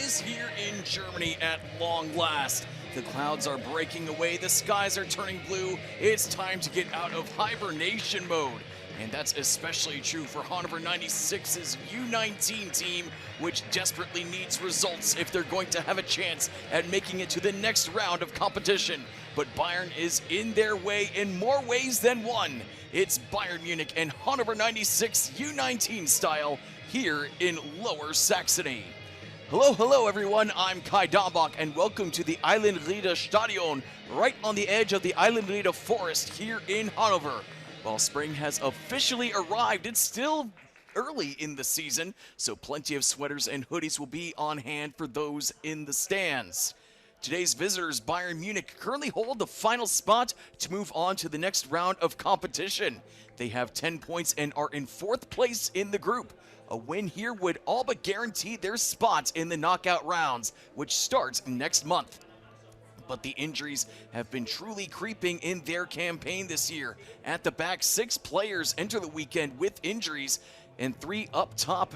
is here in Germany at long last. The clouds are breaking away, the skies are turning blue. It's time to get out of hibernation mode. And that's especially true for Hannover 96's U19 team, which desperately needs results if they're going to have a chance at making it to the next round of competition. But Bayern is in their way in more ways than one. It's Bayern Munich and Hannover 96 U19 style here in Lower Saxony. Hello everyone, I'm Kai Dambach and welcome to the Eilenrieder Stadion, right on the edge of the Eilenrieder Forest here in Hannover. While spring has officially arrived, it's still early in the season, so plenty of sweaters and hoodies will be on hand for those in the stands. Today's visitors, Bayern Munich, currently hold the final spot to move on to the next round of competition. They have 10 points and are in 4th place in the group. A win here would all but guarantee their spot in the knockout rounds, which starts next month. But the injuries have been truly creeping in their campaign this year. At the back, 6 players enter the weekend with injuries, and 3 up top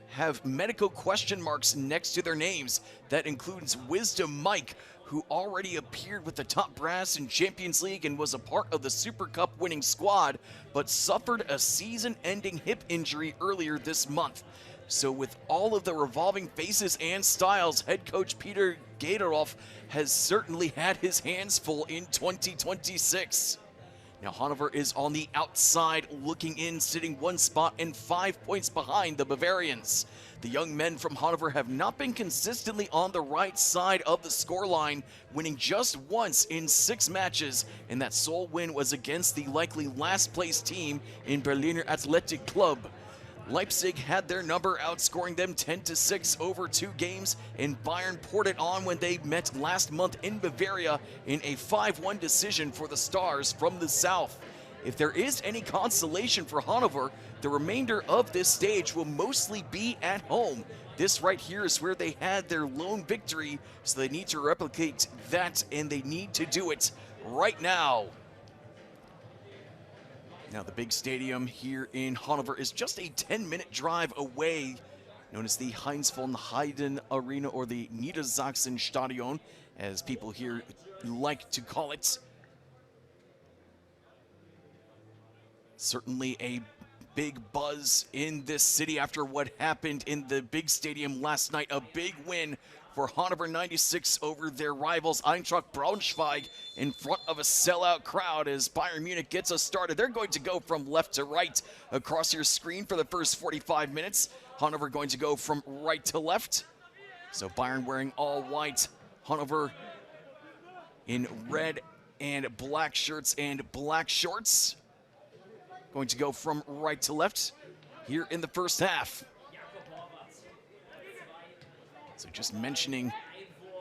have medical question marks next to their names. That includes Wisdom Mike, who already appeared with the top brass in Champions League and was a part of the Super Cup winning squad, but suffered a season-ending hip injury earlier this month. So with all of the revolving faces and styles, head coach Peter Gaderoff has certainly had his hands full in 2026. Now Hannover is on the outside looking in, sitting 1 spot and 5 points behind the Bavarians. The young men from Hannover have not been consistently on the right side of the scoreline, winning just once in 6 matches, and that sole win was against the likely last place team in Berliner Athletic Club. Leipzig had their number, outscoring them 10-6 over 2 games, and Bayern poured it on when they met last month in Bavaria in a 5-1 decision for the Stars from the south. If there is any consolation for Hannover, the remainder of this stage will mostly be at home. This right here is where they had their lone victory, so they need to replicate that, and they need to do it right now. Now the big stadium here in Hannover is just a 10-minute drive away, known as the Heinz von Heiden Arena, or the Niedersachsen Stadion, as people here like to call it. Certainly a big buzz in this city after what happened in the big stadium last night. A big win for Hannover 96 over their rivals Eintracht Braunschweig in front of a sellout crowd as Bayern Munich gets us started. They're going to go from left to right across your screen for the first 45 minutes. Hannover going to go from right to left. So Bayern wearing all white, Hannover in red and black shirts and black shorts. Going to go from right to left here in the first half. So just mentioning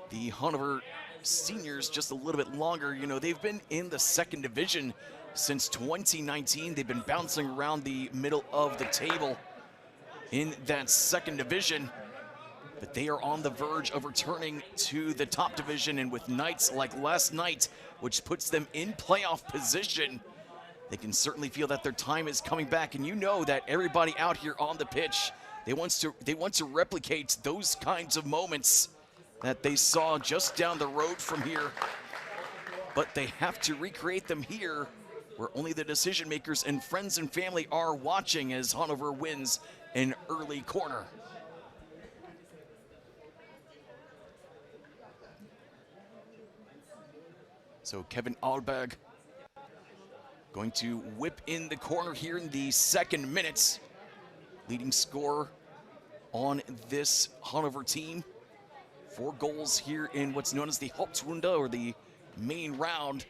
the Hannover seniors just a little bit longer, you know, they've been in the 2nd division since 2019. They've been bouncing around the middle of the table in that 2nd division, but they are on the verge of returning to the top division, and with nights like last night, which puts them in playoff position, they can certainly feel that their time is coming back. And you know that everybody out here on the pitch, they want to replicate those kinds of moments that they saw just down the road from here. But they have to recreate them here, where only the decision makers and friends and family are watching as Hannover wins an early corner. So Kevin Ahlberg going to whip in the corner here in the 2nd minute. Leading scorer on this Hannover team. 4 goals here in what's known as the Hauptrunde, or the main round.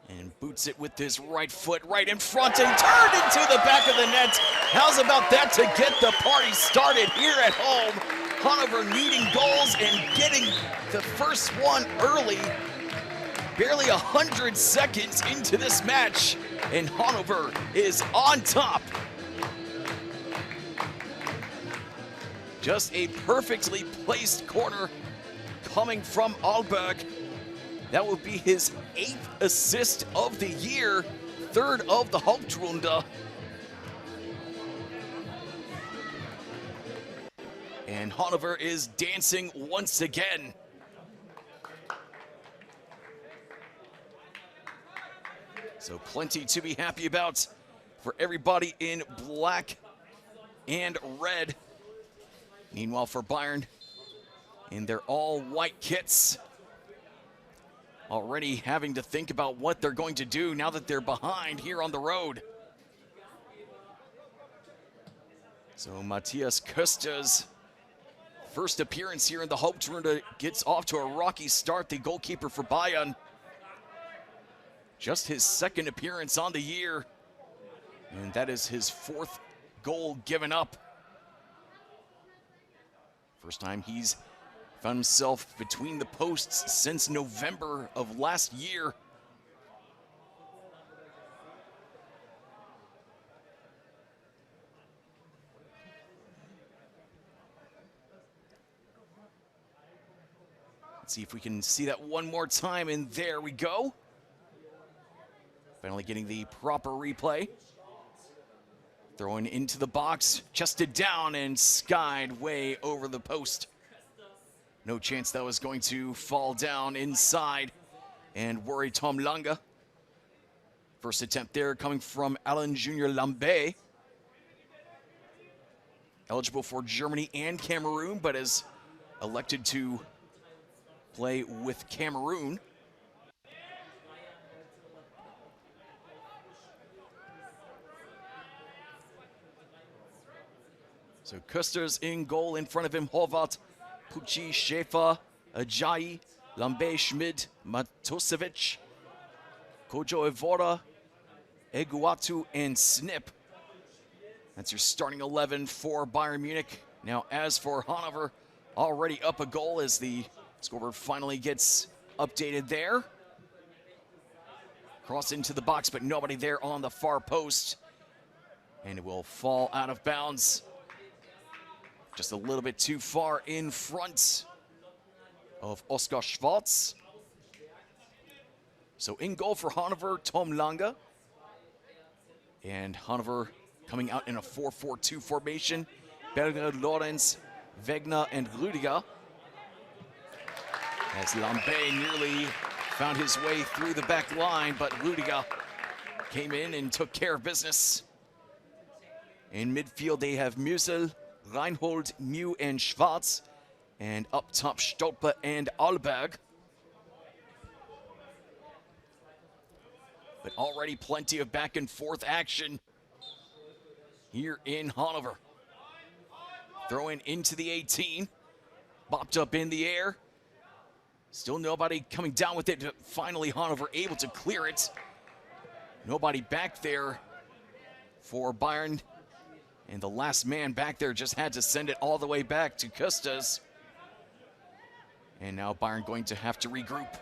And boots it with his right foot right in front and turned into the back of the net. How's about that to get the party started here at home? Hannover needing goals and getting the first one early. Barely 100 seconds into this match, and Hannover is on top. Just a perfectly placed corner coming from Ahlberg. That will be his 8th assist of the year, 3rd of the Hauptrunde. And Hannover is dancing once again. So plenty to be happy about for everybody in black and red. Meanwhile, for Bayern, in their all-white kits, already having to think about what they're going to do now that they're behind here on the road. So Matthias Köster's first appearance here in the Hauptrunde gets off to a rocky start, the goalkeeper for Bayern. Just his second appearance on the year, and that is his fourth goal given up. First time he's found himself between the posts since November of last year. Let's see if we can see that one more time, and there we go. Finally getting the proper replay. Throwing into the box, chested down and skied way over the post. No chance that was going to fall down inside and worry Tom Lange. First attempt there coming from Alain Junior Lambé. Eligible for Germany and Cameroon, but has elected to play with Cameroon. So Köster's in goal, in front of him Horvath, Pucci, Schäfer, Ajayi, Lambé, Schmid, Matosevic, Kojo Evora, Eguatu, and Snip. That's your starting 11 for Bayern Munich. Now as for Hannover, already up a goal as the scoreboard finally gets updated there. Cross into the box, but nobody there on the far post. And it will fall out of bounds. Just a little bit too far in front of Oskar Schwarz. So in goal for Hannover, Tom Lange. And Hannover coming out in a 4-4-2 formation. Berger, Lorenz, Wegner, and Rüdiger. As Lambé nearly found his way through the back line, but Rüdiger came in and took care of business. In midfield, they have Müsel, Reinhold, New, and Schwarz. And up top, Stolpe and Alberg. But already plenty of back and forth action here in Hannover. Throwing into the 18. Bopped up in the air. Still nobody coming down with it. Finally, Hannover able to clear it. Nobody back there for Bayern. And the last man back there just had to send it all the way back to Custas. And now Bayern going to have to regroup.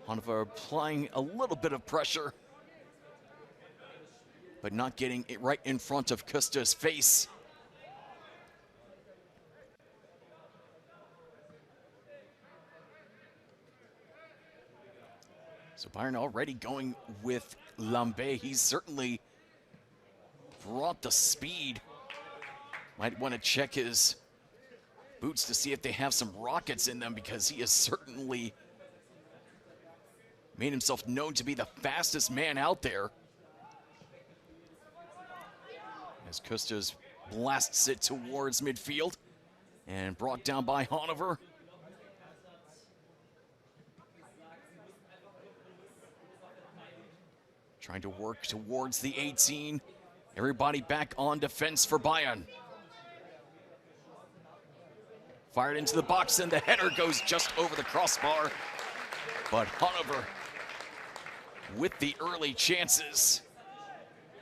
Hannover applying a little bit of pressure, but not getting it right in front of Custas' face. So Bayern already going with Lambé. He's certainly brought the speed. Might want to check his boots to see if they have some rockets in them, because he has certainly made himself known to be the fastest man out there. As Custas blasts it towards midfield and brought down by Hannover. Trying to work towards the 18. Everybody back on defense for Bayern. Fired into the box, and the header goes just over the crossbar. But Hannover with the early chances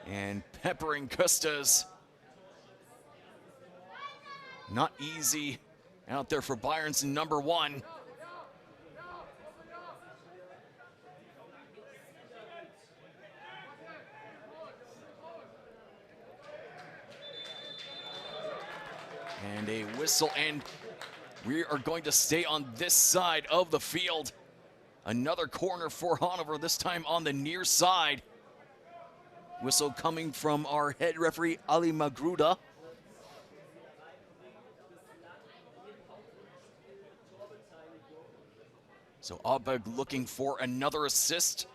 and peppering Custas. Not easy out there for Bayern's number one. And a whistle, and we are going to stay on this side of the field. Another corner for Hannover, this time on the near side. Whistle coming from our head referee, Ali Magruda. So Alberg looking for another assist.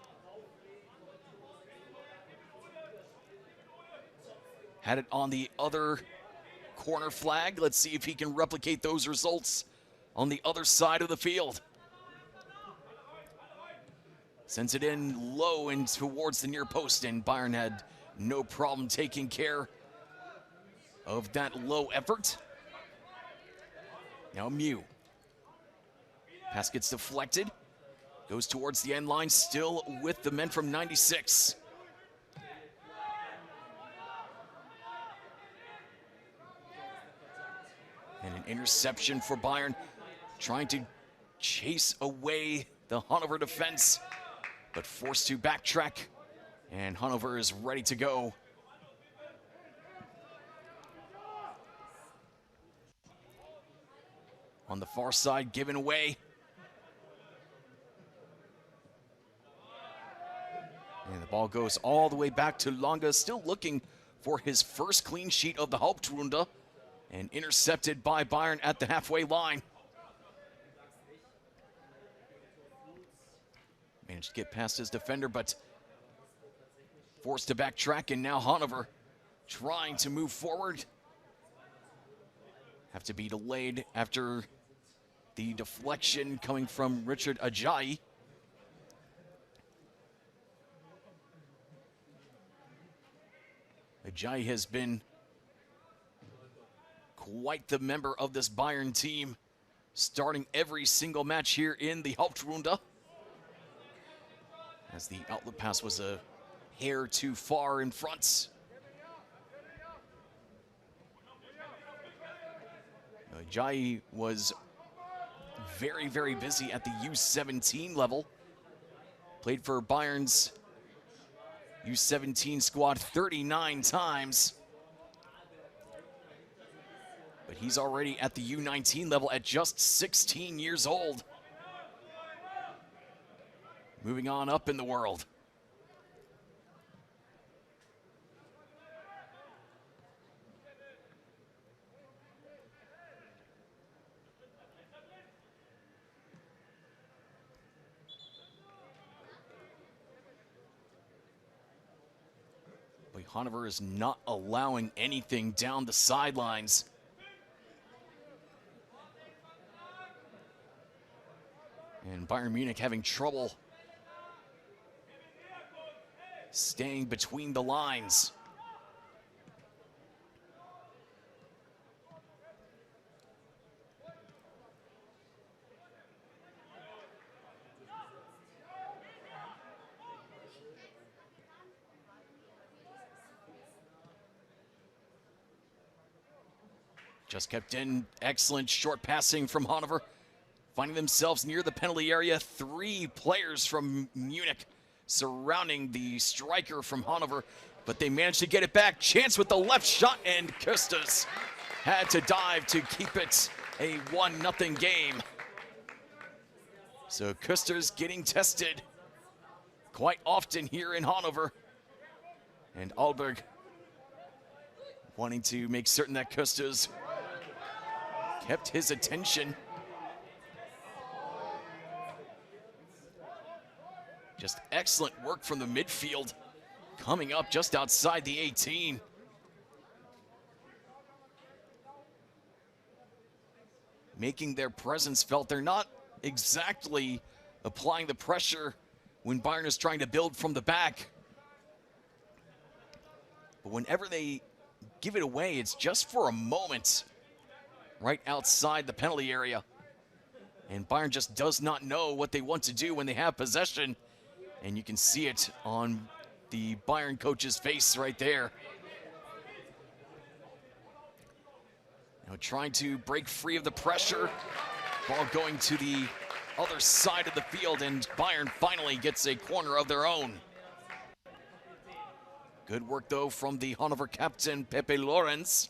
Had it on the other corner flag. Let's see if he can replicate those results on the other side of the field. Sends it in low and towards the near post, and Bayern had no problem taking care of that low effort. Now Mew. Pass gets deflected. Goes towards the end line, still with the men from 96. And an interception for Bayern, trying to chase away the Hannover defense, but forced to backtrack, and Hannover is ready to go. On the far side, given away. And the ball goes all the way back to Longa, still looking for his first clean sheet of the Hauptrunde, and intercepted by Bayern at the halfway line. Managed to get past his defender, but forced to backtrack, and now Hannover trying to move forward. Have to be delayed after the deflection coming from Richard Ajayi. Ajayi has been quite the member of this Bayern team, starting every single match here in the Hauptrunde. As the outlet pass was a hair too far in front. Ajayi was very, very busy at the U17 level. Played for Bayern's U17 squad 39 times. But he's already at the U19 level at just 16 years old. Moving on up in the world. But Hannover is not allowing anything down the sidelines. And Bayern Munich having trouble staying between the lines. Just kept in. Excellent short passing from Hannover. Finding themselves near the penalty area. 3 players from Munich surrounding the striker from Hannover, but they managed to get it back. Chance with the left shot, and Kustas had to dive to keep it a 1-0 game. So Kustas getting tested quite often here in Hannover, and Alberg wanting to make certain that Kustas kept his attention. Just excellent work from the midfield, coming up just outside the 18. Making their presence felt. They're not exactly applying the pressure when Bayern is trying to build from the back. But whenever they give it away, it's just for a moment right outside the penalty area. And Bayern just does not know what they want to do when they have possession. And you can see it on the Bayern coach's face right there. Now trying to break free of the pressure. Ball going to the other side of the field, and Bayern finally gets a corner of their own. Good work, though, from the Hannover captain, Pepe Lorenz,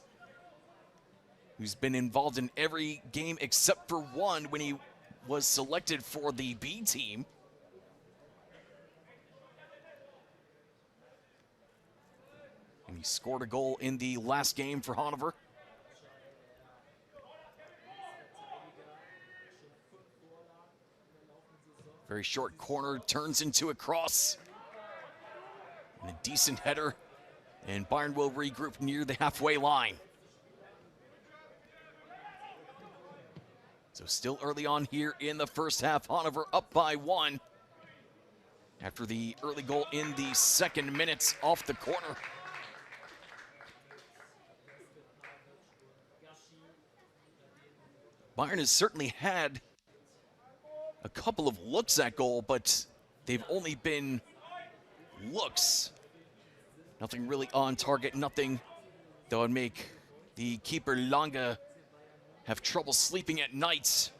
who's been involved in every game except for one when he was selected for the B team. He scored a goal in the last game for Hannover. Very short corner, turns into a cross. And a decent header. And Bayern will regroup near the halfway line. So still early on here in the first half. Hannover up by 1 after the early goal in the second minute off the corner. Bayern has certainly had a couple of looks at goal, but they've only been looks. Nothing really on target, nothing that would make the keeper Lange have trouble sleeping at night.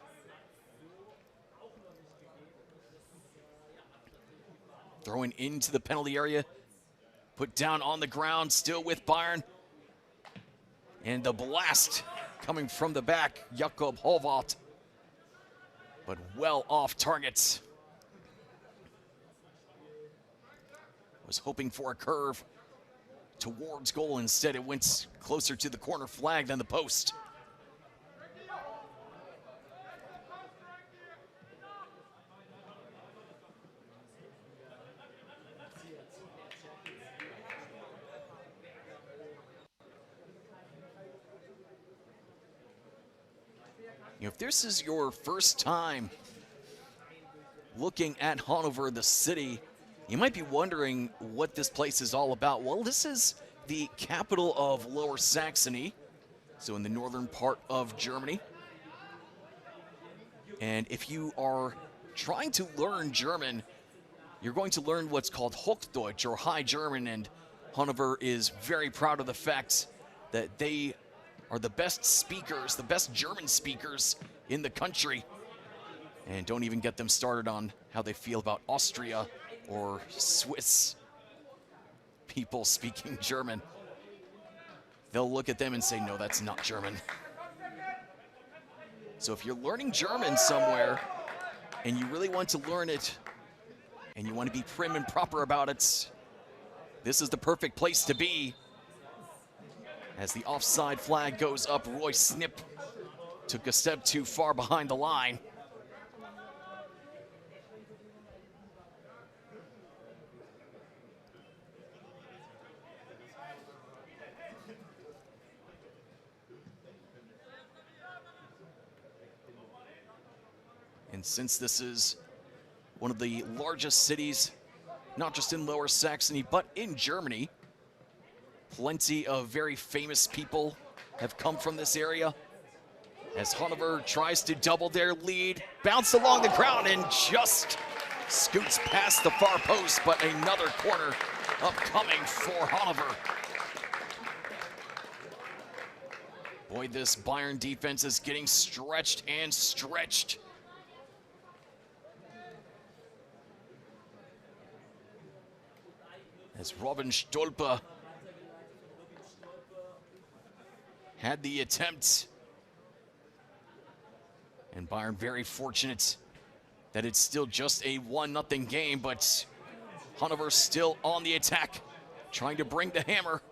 Throwing into the penalty area, put down on the ground, still with Bayern. And the blast coming from the back, Jakob Holvat, but well off target. Was hoping for a curve towards goal. Instead, it went closer to the corner flag than the post. If this is your first time looking at Hannover, the city, you might be wondering what this place is all about. Well, this is the capital of Lower Saxony, so in the northern part of Germany. And if you are trying to learn German, you're going to learn what's called Hochdeutsch, or High German, and Hannover is very proud of the fact that they are the best speakers, the best German speakers in the country. And don't even get them started on how they feel about Austria or Swiss people speaking German. They'll look at them and say, no, that's not German. So if you're learning German somewhere and you really want to learn it and you want to be prim and proper about it, this is the perfect place to be. As the offside flag goes up, Roy Snip took a step too far behind the line. And since this is one of the largest cities, not just in Lower Saxony, but in Germany, plenty of very famous people have come from this area. As Hannover tries to double their lead, bounce along the ground and just scoots past the far post, but another corner upcoming for Hannover. Boy, this Bayern defense is getting stretched and stretched. As Robin Stolpe had the attempt. And Bayern very fortunate that it's still just a 1-0 game, but Hannover still on the attack, trying to bring the hammer.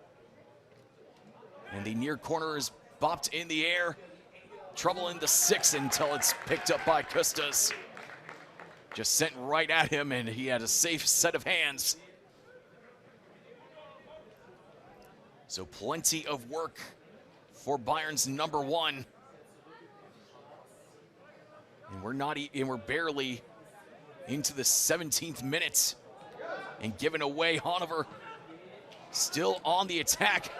And the near corner is bopped in the air. Trouble in the 6 until it's picked up by Custas. Just sent right at him, and he had a safe set of hands. So plenty of work for Bayern's number 1. And we're barely into the 17th minute. And given away, Hannover still on the attack.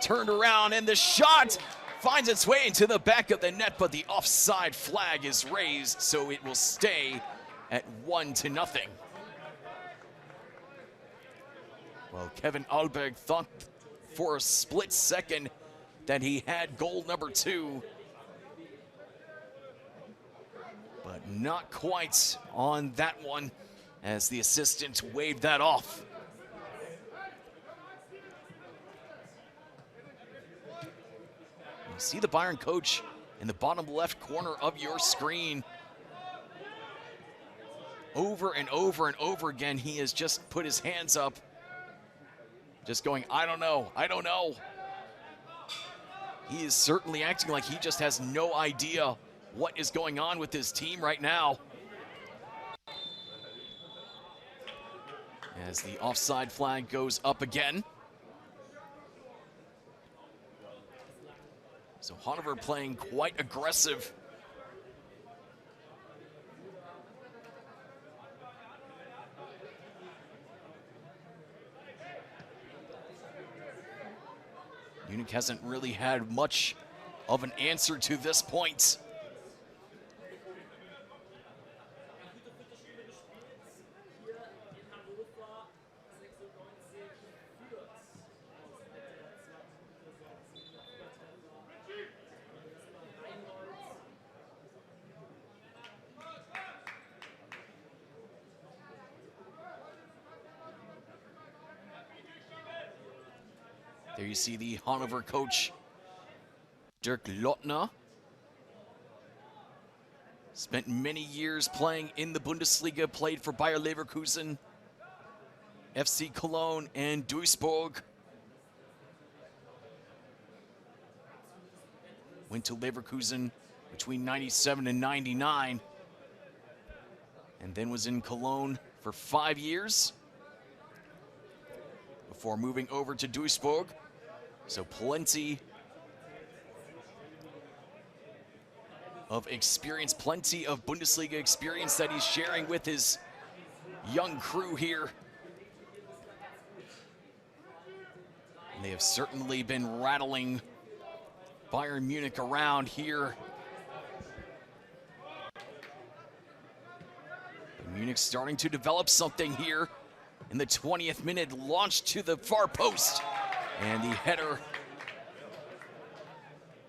Turned around, and the shot finds its way into the back of the net, but the offside flag is raised, so it will stay at 1-0. Well, Kevin Alberg thought for a split second that he had goal number 2. But not quite on that one, as the assistant waved that off. You see the Bayern coach in the bottom left corner of your screen. Over and over and over again, he has just put his hands up just going, I don't know, I don't know. He is certainly acting like he just has no idea what is going on with his team right now. As the offside flag goes up again. So Hannover playing quite aggressive. Munich hasn't really had much of an answer to this point. There you see the Hannover coach, Dirk Lottner. Spent many years playing in the Bundesliga, played for Bayer Leverkusen, FC Cologne, and Duisburg. Went to Leverkusen between 97 and 99, and then was in Cologne for 5 years before moving over to Duisburg. So plenty of experience, plenty of Bundesliga experience that he's sharing with his young crew here. And they have certainly been rattling Bayern Munich around here. But Munich starting to develop something here. In the 20th minute, launched to the far post. And the header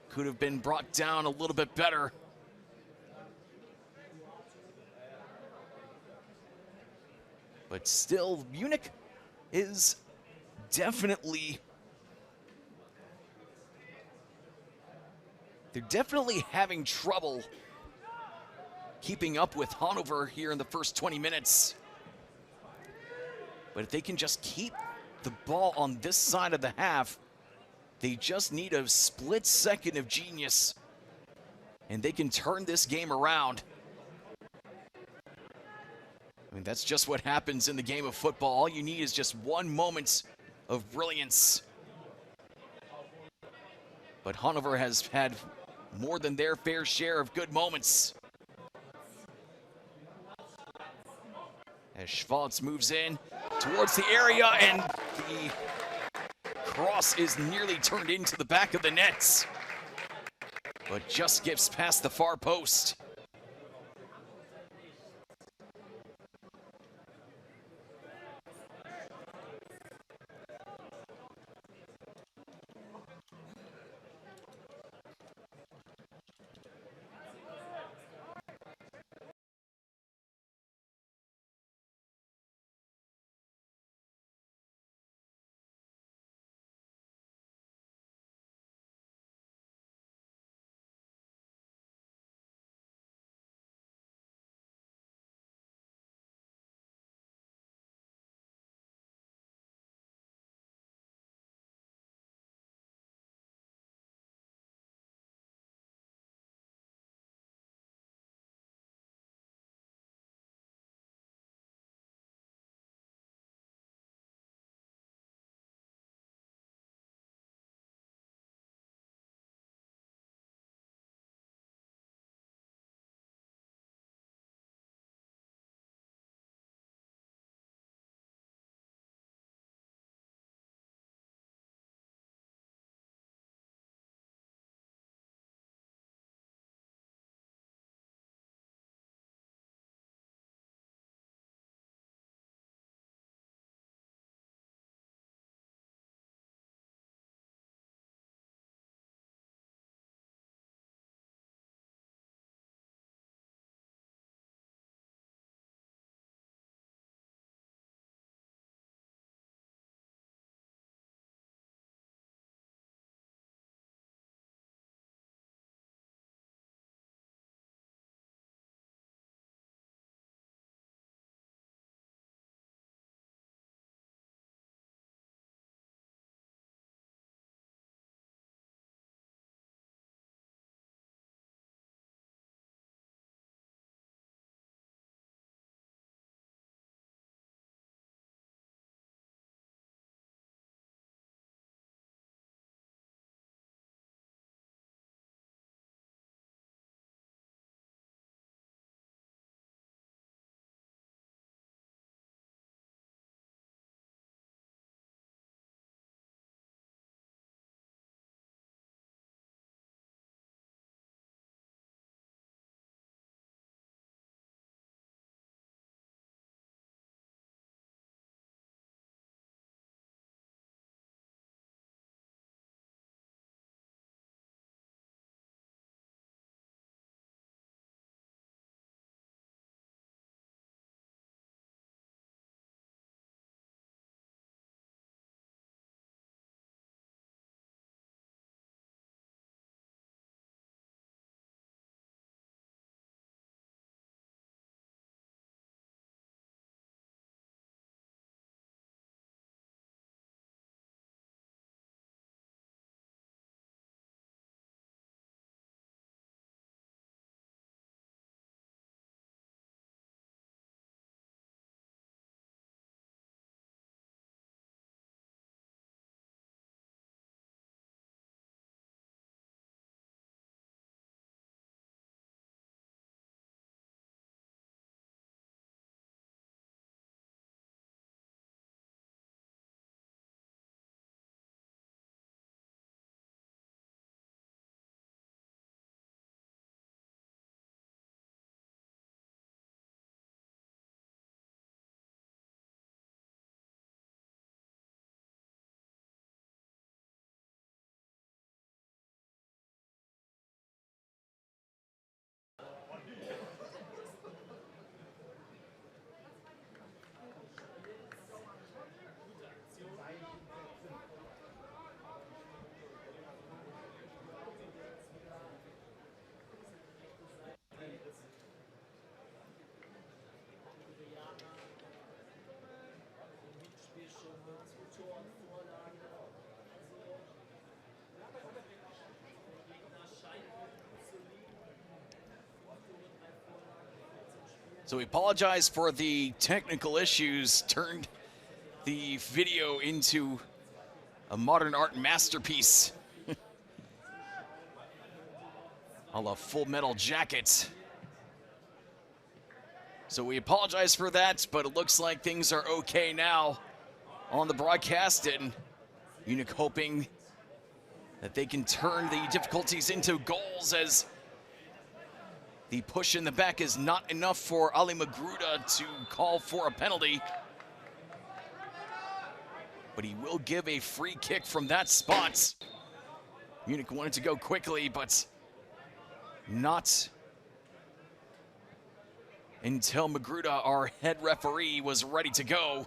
could have been brought down a little bit better. But still, Munich is definitely, they're definitely having trouble keeping up with Hannover here in the first 20 minutes. But if they can just keep the ball on this side of the half, they just need a split second of genius, and they can turn this game around. I mean, that's just what happens in the game of football. All you need is just one moment of brilliance. But Hannover has had more than their fair share of good moments. As Schwartz moves in towards the area, and the cross is nearly turned into the back of the nets, but just gets past the far post. So we apologize for the technical issues, turned the video into a modern art masterpiece. A la Full Metal Jacket. So we apologize for that, but it looks like things are okay now on the broadcast, and Munich hoping that they can turn the difficulties into goals, as the push in the back is not enough for Ali Magruda to call for a penalty. But he will give a free kick from that spot. Munich wanted to go quickly, but not until Magruda, our head referee, was ready to go.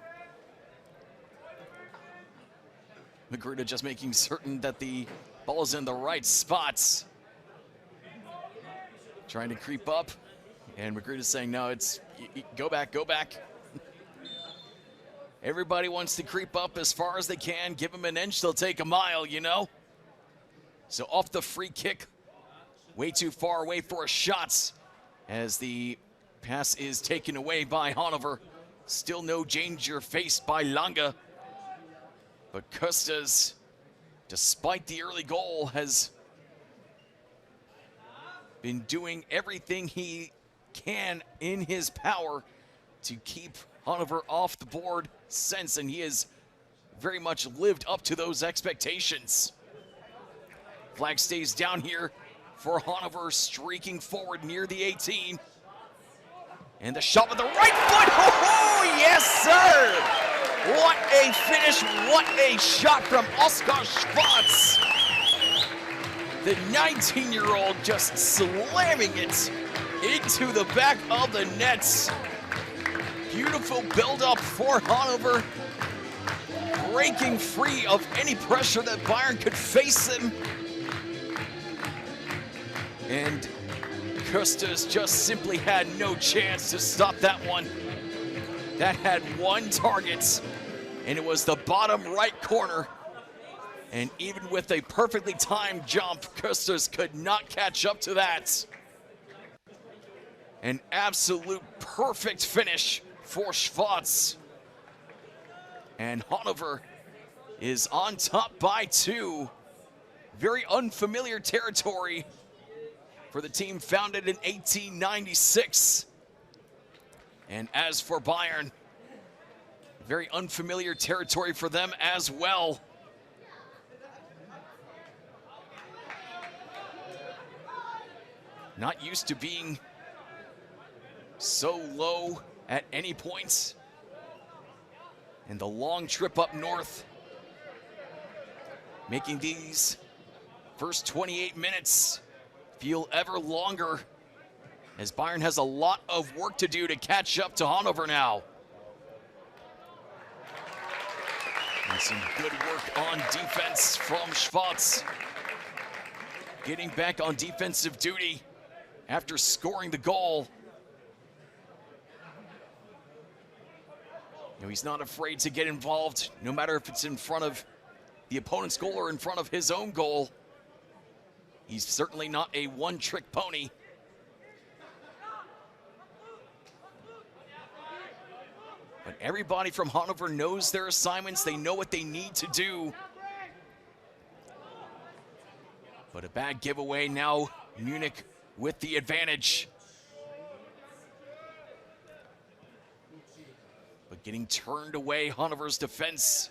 Magruda just making certain that the ball is in the right spots. Trying to creep up, and Magruda's saying, no, it's, go back, go back. Everybody wants to creep up as far as they can. Give them an inch, they'll take a mile, you know? So off the free kick, way too far away for a shot, as the pass is taken away by Hannover. Still no danger faced by Lange. But Costas, despite the early goal, has been doing everything he can in his power to keep Hannover off the board since, and he has very much lived up to those expectations. Flag stays down here for Hannover, streaking forward near the 18. And the shot with the right foot, oh, yes sir! What a finish, what a shot from Oskar Schwarz. The 19-year-old just slamming it into the back of the net. Beautiful build-up for Hannover, breaking free of any pressure that Bayern could face them. And Costas just simply had no chance to stop that one. That had one target, and it was the bottom right corner. And even with a perfectly timed jump, Costas could not catch up to that. An absolute perfect finish for Schwarz. And Hannover is on top by 2. Very unfamiliar territory for the team founded in 1896. And as for Bayern, very unfamiliar territory for them as well. Not used to being so low at any point. And the long trip up north, making these first 28 minutes feel ever longer, as Bayern has a lot of work to do to catch up to Hannover now. And some good work on defense from Schwarz. Getting back on defensive duty after scoring the goal. You know, he's not afraid to get involved, no matter if it's in front of the opponent's goal or in front of his own goal. He's certainly not a one-trick pony. But everybody from Hannover knows their assignments. They know what they need to do. But a bad giveaway now. Munich with the advantage. But getting turned away, Hannover's defense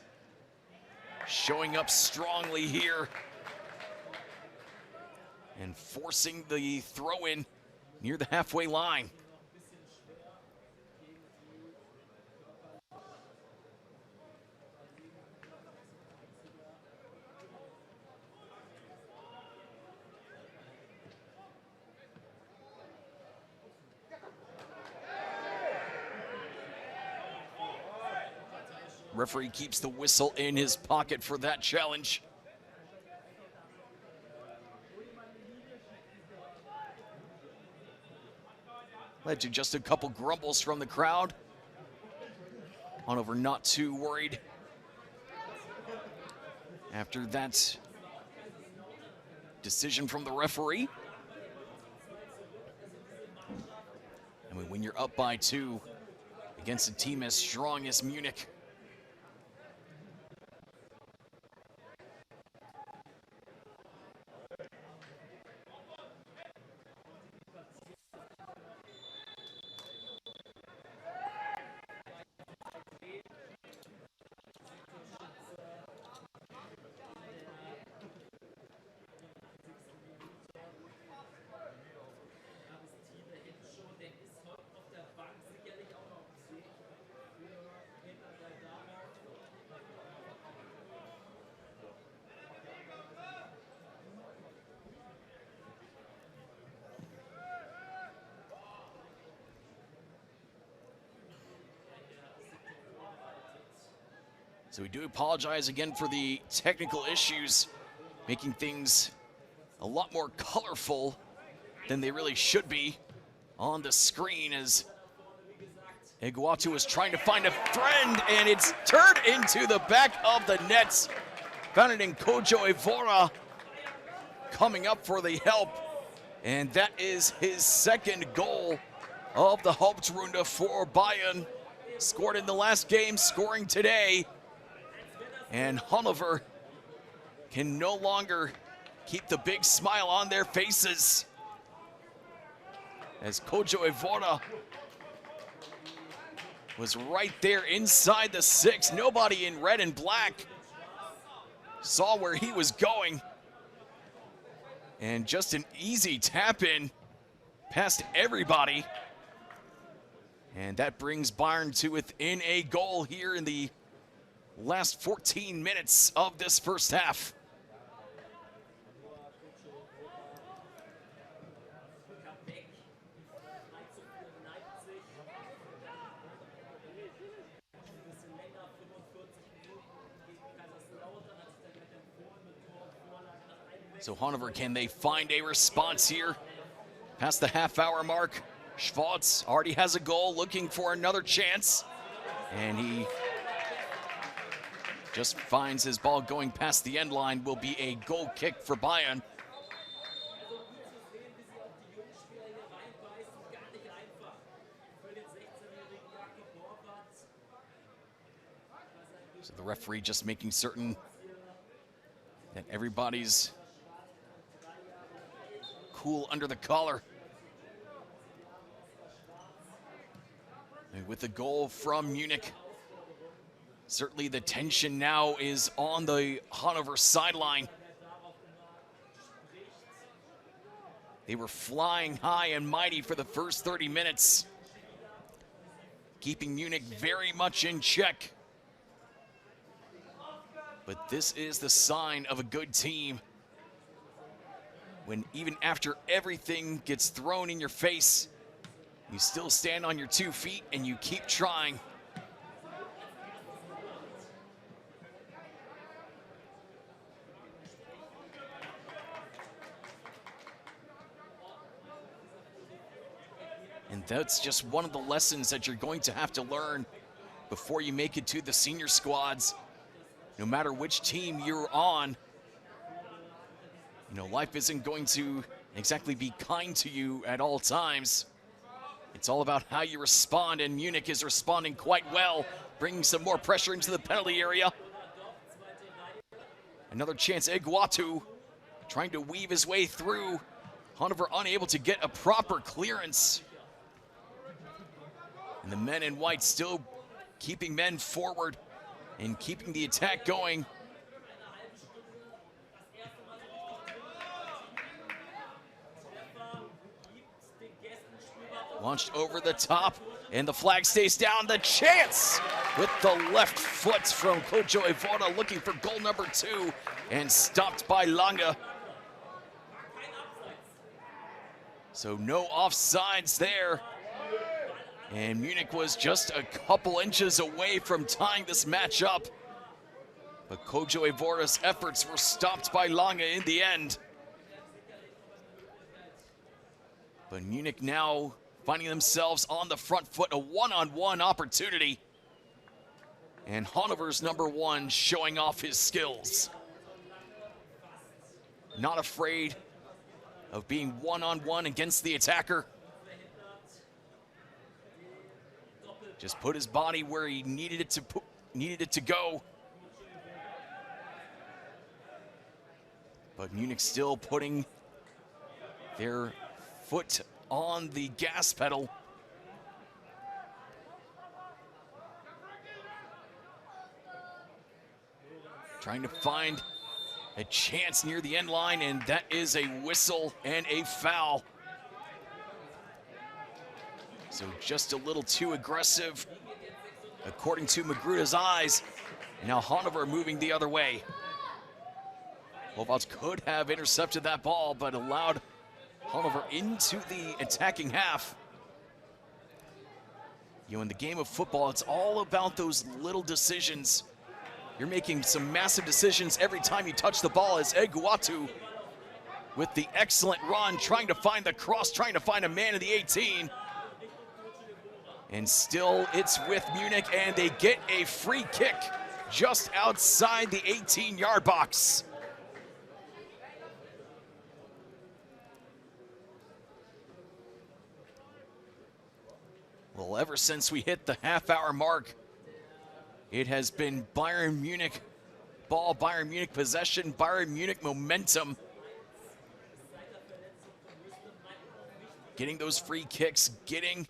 showing up strongly here and forcing the throw-in near the halfway line. Referee keeps the whistle in his pocket for that challenge. Led to just a couple grumbles from the crowd. Hannover not too worried after that decision from the referee. I mean, when you're up by 2 against a team as strong as Munich, so we do apologize again for the technical issues, making things a lot more colorful than they really should be on the screen, as Iguatu is trying to find a friend, and it's turned into the back of the nets. Found it in Kojo Evora coming up for the help, and that is his second goal of the Hauptrunde for Bayern. Scored in the last game, scoring today. And Hannover can no longer keep the big smile on their faces, as Kojo Evora was right there inside the 6. Nobody in red and black saw where he was going. And just an easy tap in past everybody. And that brings Bayern to within a goal here in the last 14 minutes of this first half. So Hannover, can they find a response here? Past the half-hour mark, Schwartz already has a goal, looking for another chance. And he just finds his ball going past the end line. Will be a goal kick for Bayern. So the referee just making certain that everybody's cool under the collar. And with the goal from Munich, certainly the tension now is on the Hannover sideline. They were flying high and mighty for the first 30 minutes, keeping Munich very much in check. But this is the sign of a good team, when even after everything gets thrown in your face, you still stand on your 2 feet and you keep trying. And that's just one of the lessons that you're going to have to learn before you make it to the senior squads. No matter which team you're on, you know, life isn't going to exactly be kind to you at all times. It's all about how you respond, and Munich is responding quite well, bringing some more pressure into the penalty area. Another chance, Iguatu trying to weave his way through. Hannover unable to get a proper clearance. And the men in white still keeping men forward and keeping the attack going. Launched over the top, and the flag stays down. The chance with the left foot from Kojo Evora, looking for goal number 2, and stopped by Lange. So no offsides there. And Munich was just a couple inches away from tying this match up. But Kojo Evora's efforts were stopped by Lange in the end. But Munich now finding themselves on the front foot, a one-on-one opportunity. And Hannover's number 1 showing off his skills. Not afraid of being one-on-one against the attacker. Just put his body where he needed it to go. But Munich still putting their foot on the gas pedal. Trying to find a chance near the end line, and that is a whistle and a foul. So just a little too aggressive, according to Magruder's eyes. Now Hannover moving the other way. Wolfouts could have intercepted that ball, but allowed Hannover into the attacking half. You know, in the game of football, it's all about those little decisions. You're making some massive decisions every time you touch the ball, as Eguatu with the excellent run, trying to find the cross, trying to find a man in the 18. And still it's with Munich, and they get a free kick just outside the 18-yard box. Well, ever since we hit the half-hour mark, it has been Bayern Munich ball, Bayern Munich possession, Bayern Munich momentum. Getting those free kicks, getting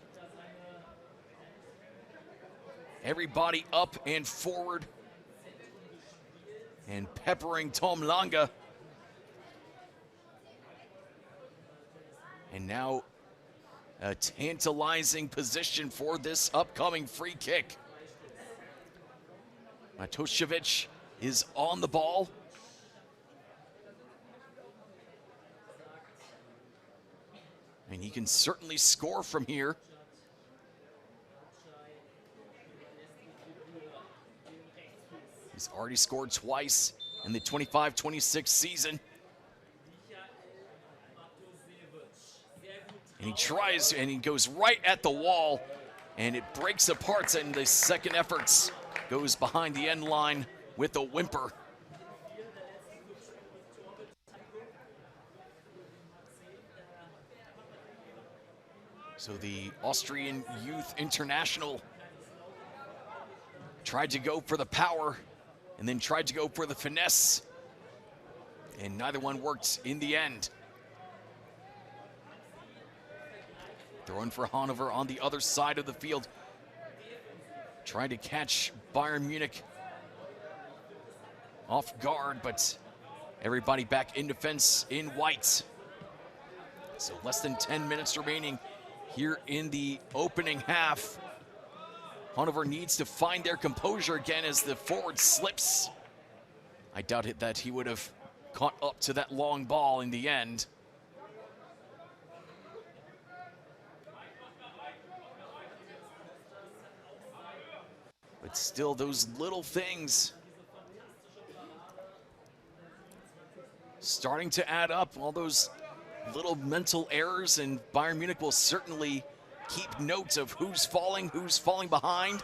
everybody up and forward, and peppering Tom Lange. And now a tantalizing position for this upcoming free kick. Matošević is on the ball. And he can certainly score from here. He's already scored twice in the 25-26 season. And he tries, and he goes right at the wall, and it breaks apart, and the second efforts goes behind the end line with a whimper. So the Austrian Youth International tried to go for the power and then tried to go for the finesse, and neither one worked in the end. Throwing for Hannover on the other side of the field. Trying to catch Bayern Munich off guard, but everybody back in defense in white. So less than 10 minutes remaining here in the opening half. Hannover needs to find their composure again as the forward slips. I doubt it that he would have caught up to that long ball in the end. But still, those little things starting to add up, all those little mental errors, and Bayern Munich will certainly keep notes of who's falling behind.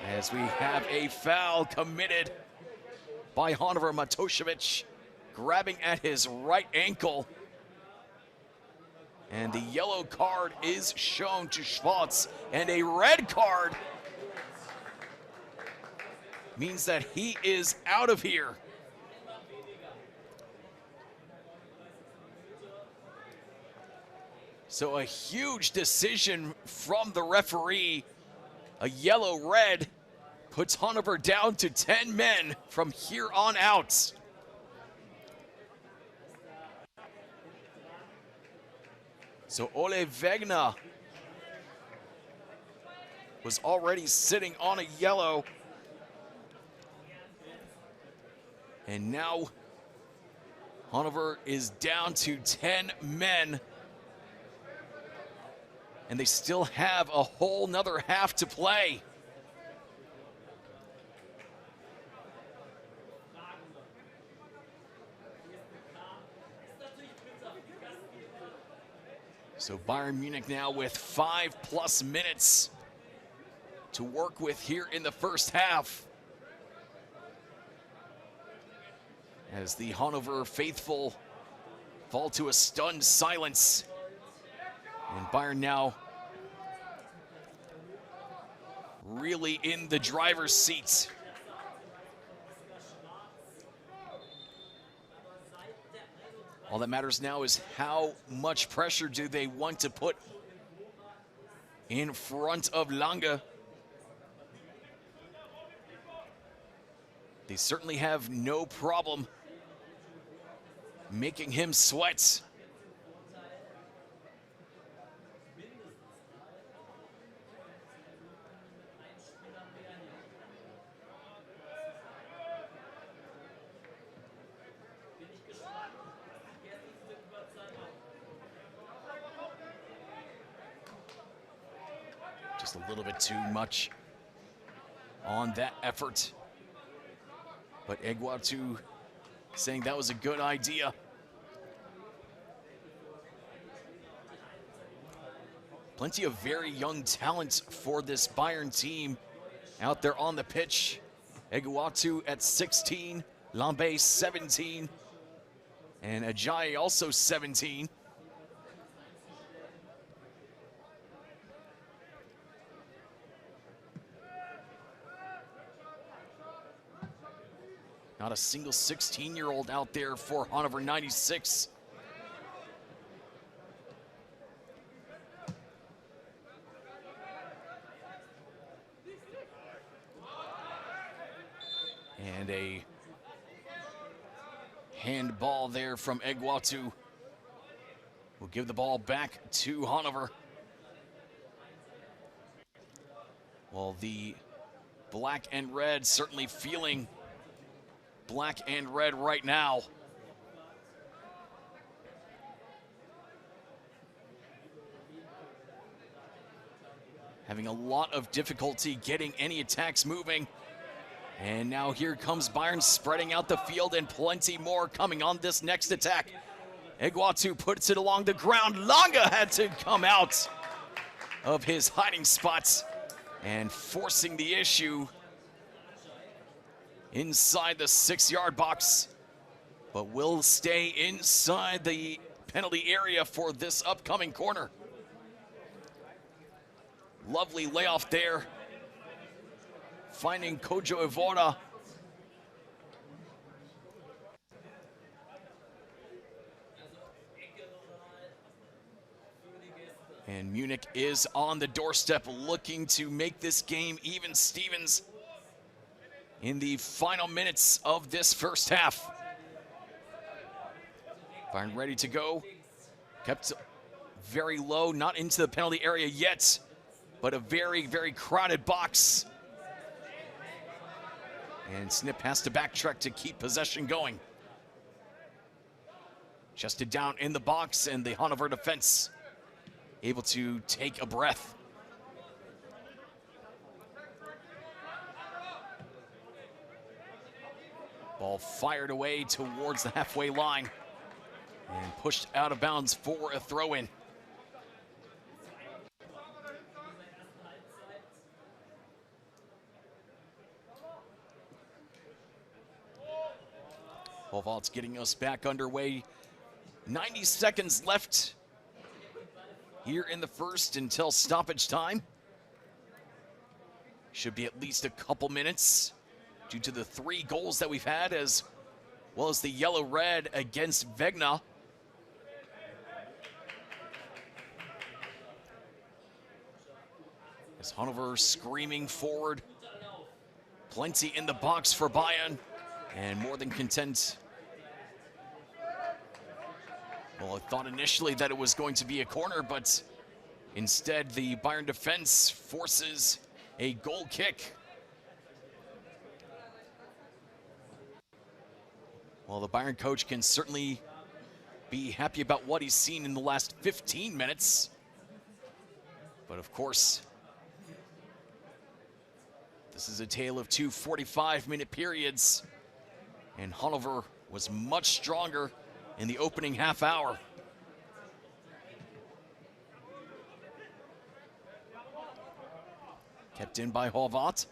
As we have a foul committed by Hannover. Matošević grabbing at his right ankle. And the yellow card is shown to Schwartz, and a red card means that he is out of here. So a huge decision from the referee. A yellow-red puts Hannover down to 10 men from here on out. So Ole Wegner was already sitting on a yellow. And now Hannover is down to 10 men. And they still have a whole nother half to play. So Bayern Munich now with 5+ minutes to work with here in the first half. As the Hannover faithful fall to a stunned silence. And Bayern now really in the driver's seat. All that matters now is how much pressure do they want to put in front of Lange. They certainly have no problem making him sweat. Just a little bit too much on that effort. But Egwatu saying that was a good idea. Plenty of very young talent for this Bayern team out there on the pitch. Egwatu at 16, Lambe 17, and Ajayi also 17. Not a single 16-year-old out there for Hannover 96. And a handball there from Egwatu. Will give the ball back to Hannover. Well, the black and red certainly feeling black and red right now. Having a lot of difficulty getting any attacks moving. And now here comes Bayern spreading out the field, and plenty more coming on this next attack. Egwatu puts it along the ground. Lange had to come out of his hiding spots and forcing the issue inside the 6-yard box, but will stay inside the penalty area for this upcoming corner. Lovely layoff there, finding Kojo Evoda. And Munich is on the doorstep, looking to make this game even Stevens in the final minutes of this first half. Bayern ready to go. Kept very low, not into the penalty area yet, but a very, very crowded box. And Snip has to backtrack to keep possession going. Chested down in the box, and the Hannover defense able to take a breath. Ball fired away towards the halfway line and pushed out of bounds for a throw-in. Volvalt's getting us back underway. 90 seconds left here in the first until stoppage time. Should be at least a couple minutes due to the 3 goals that we've had, as well as the yellow-red against Vegna. As Hannover screaming forward. Plenty in the box for Bayern, and more than content. Well, I thought initially that it was going to be a corner, but instead the Bayern defense forces a goal kick. Well, the Bayern coach can certainly be happy about what he's seen in the last 15 minutes. But of course, this is a tale of 2 45-minute periods, and Hannover was much stronger in the opening half hour. Kept in by Horvath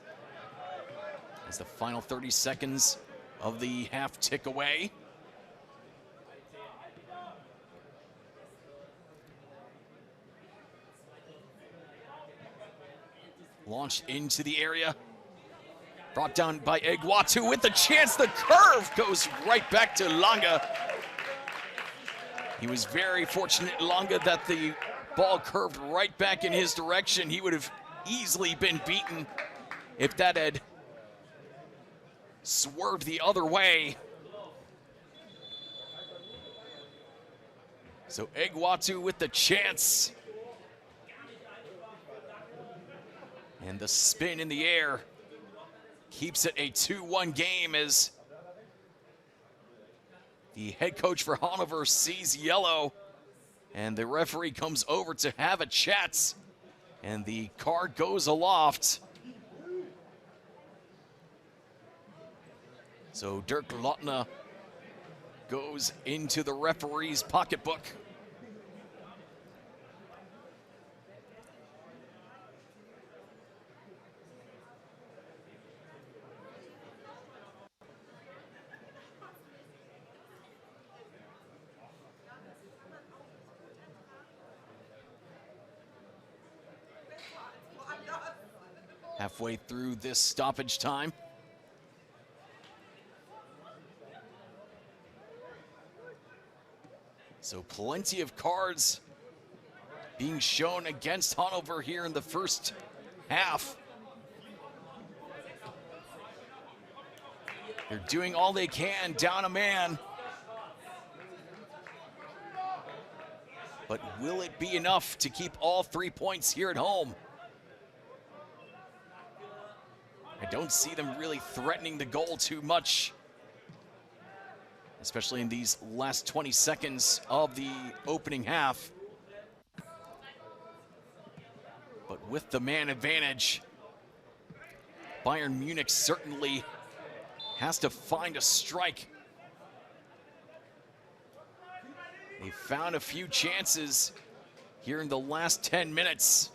as the final 30 seconds of the half tick away. Launched into the area. Brought down by Iguatu with the chance. The curve goes right back to Lange. He was very fortunate, Lange, that the ball curved right back in his direction. He would have easily been beaten if that had swerved the other way. So Iguatu with the chance. And the spin in the air keeps it a 2-1 game as the head coach for Hannover sees yellow, and the referee comes over to have a chat, and the card goes aloft. So Dirk Lottner goes into the referee's pocketbook. Halfway through this stoppage time. So plenty of cards being shown against Hannover here in the first half. They're doing all they can, down a man. But will it be enough to keep all 3 points here at home? I don't see them really threatening the goal too much, especially in these last 20 seconds of the opening half. But with the man advantage, Bayern Munich certainly has to find a strike. They found a few chances here in the last 10 minutes.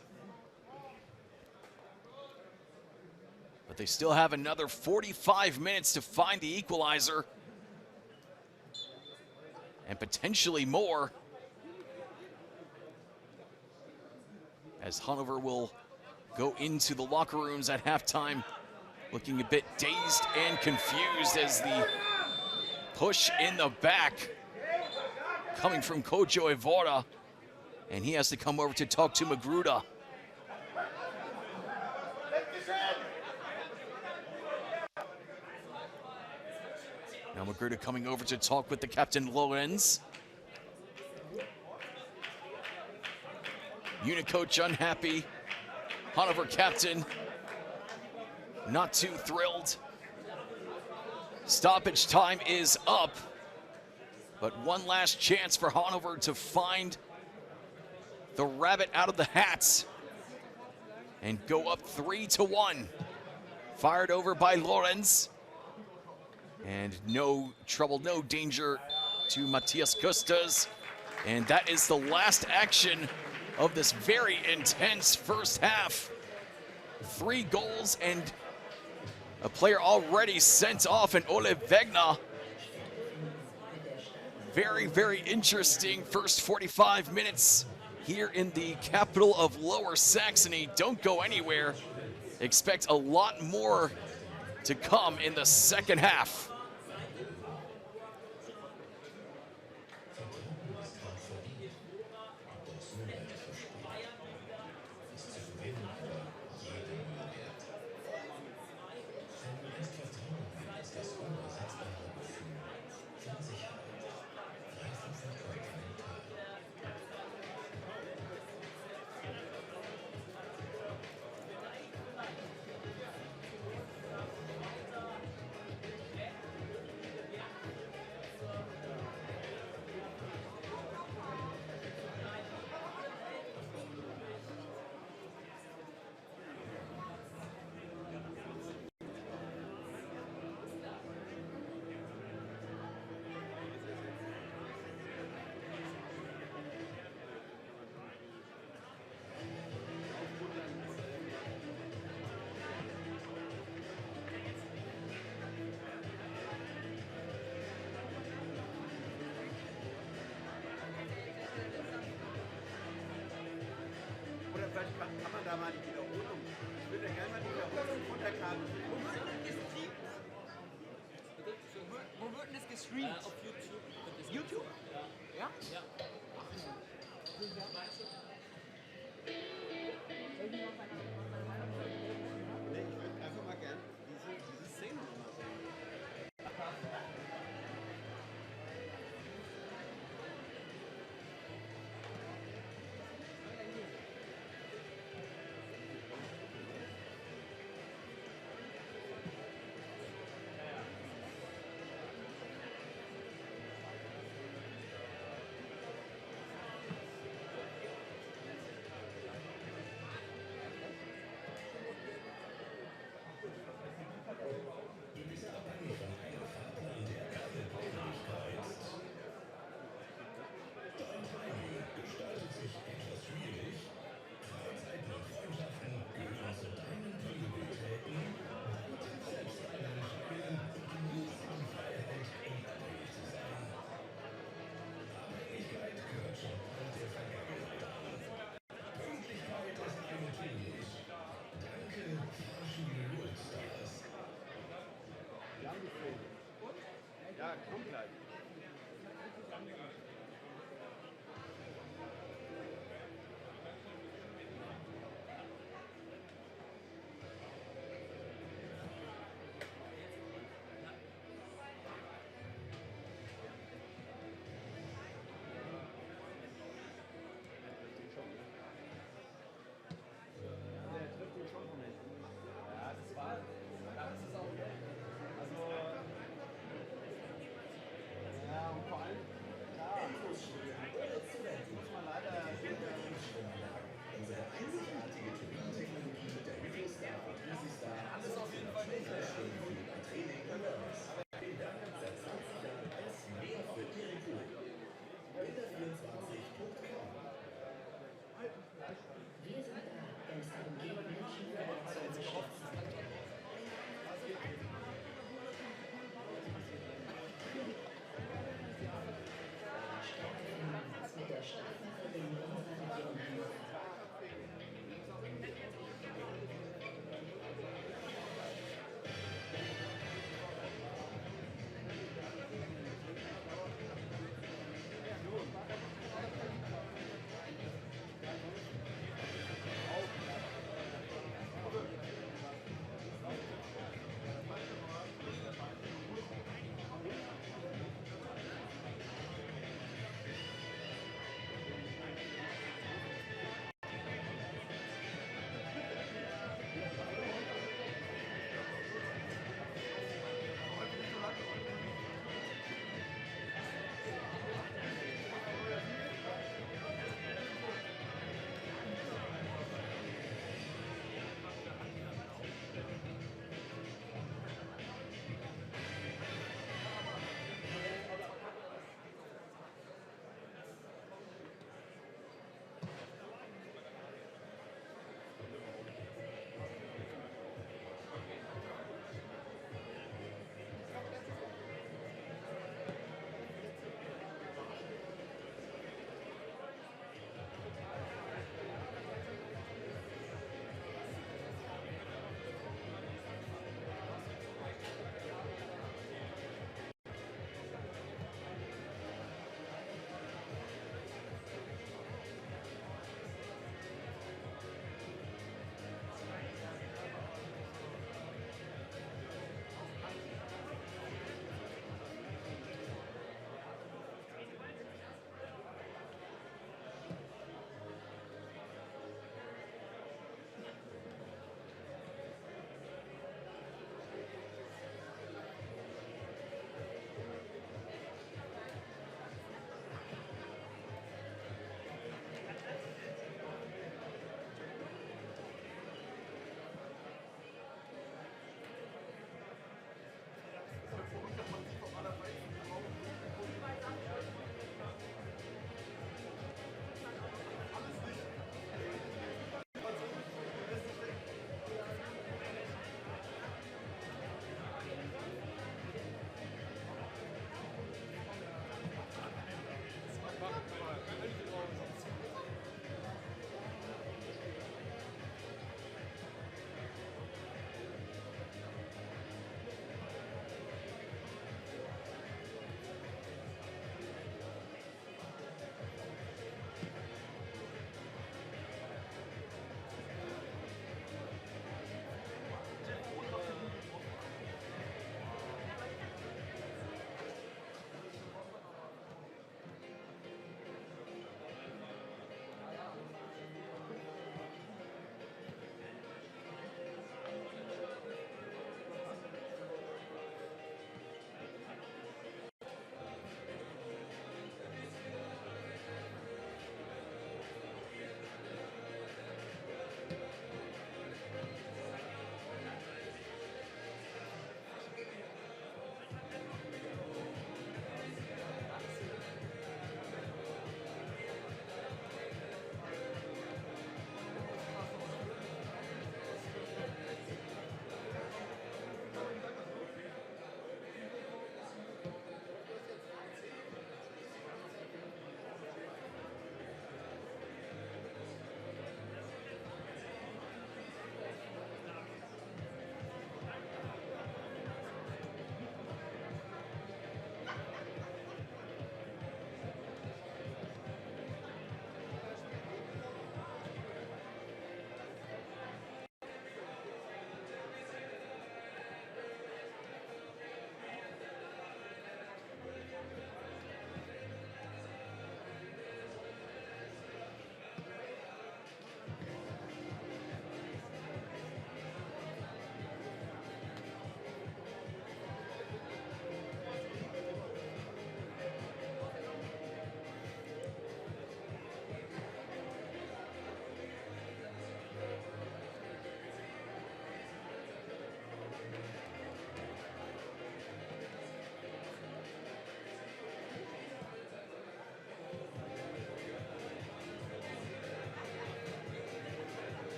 But they still have another 45 minutes to find the equalizer. And potentially more, as Hannover will go into the locker rooms at halftime looking a bit dazed and confused as the push in the back coming from Kojo Evora, and he has to come over to talk to Magruder. Now Magruder coming over to talk with the captain, Lorenz. Unit coach unhappy. Hannover captain not too thrilled. Stoppage time is up, but one last chance for Hannover to find the rabbit out of the hat and go up 3-1. Fired over by Lorenz. And no trouble, no danger to Matthias Kösters. And that is the last action of this very intense first half. 3 goals and a player already sent off in Ole Wegner. Very, very interesting first 45 minutes here in the capital of Lower Saxony. Don't go anywhere. Expect a lot more to come in the second half. Kann man da mal die Wiederholung würde gerne mal die Karotten von der Karte. Wo wird denn das gestreamt? Auf YouTube. YouTube? Ja? Ja. Nee, ich würde einfach mal gerne diese Szene nochmal sehen.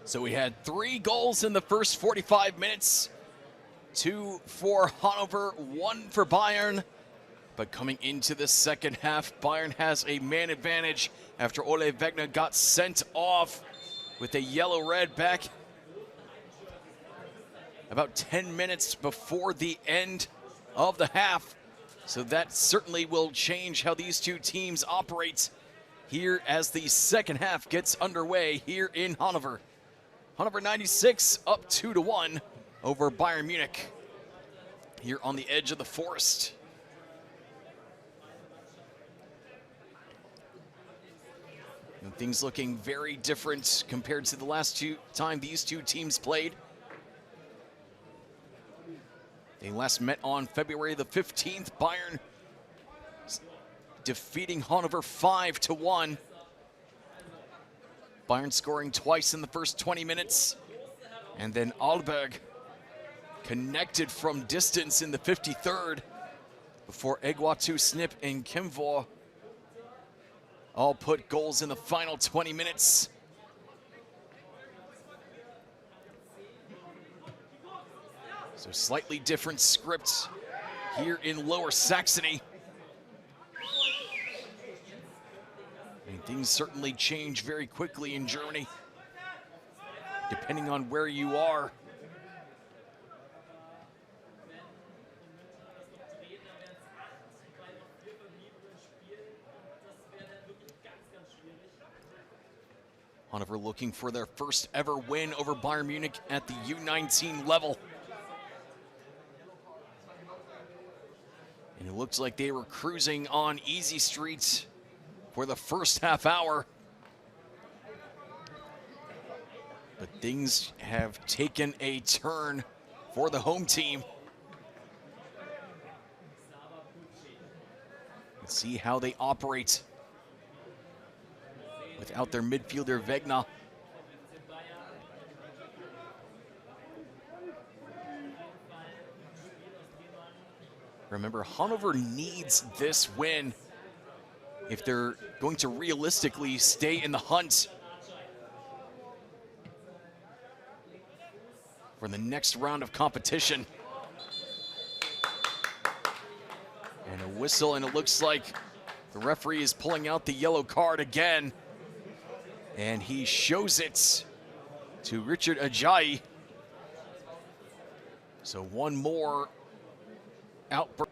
So we had 3 goals in the first 45 minutes. 2 for Hannover, 1 for Bayern. But coming into the second half, Bayern has a man advantage after Ole Wegner got sent off with a yellow-red back about 10 minutes before the end of the half. So that certainly will change how these two teams operate here as the second half gets underway here in Hannover. Hannover 96 up 2-1 over Bayern Munich here on the edge of the forest. And things looking very different compared to the last time these two teams played. They last met on February the 15th. Bayern defeating Hannover 5-1. Bayern scoring twice in the first 20 minutes. And then Alberg connected from distance in the 53rd before Egwatu, Snip, and Kimvor all put goals in the final 20 minutes. So slightly different script here in Lower Saxony. I mean, things certainly change very quickly in Germany, depending on where you are. Hannover looking for their first ever win over Bayern Munich at the U19 level. And it looks like they were cruising on easy streets for the first half hour. But things have taken a turn for the home team. Let's see how they operate without their midfielder Wegner. Remember, Hannover needs this win if they're going to realistically stay in the hunt for the next round of competition. And a whistle, and it looks like the referee is pulling out the yellow card again. And he shows it to Richard Ajayi. So one more outburst.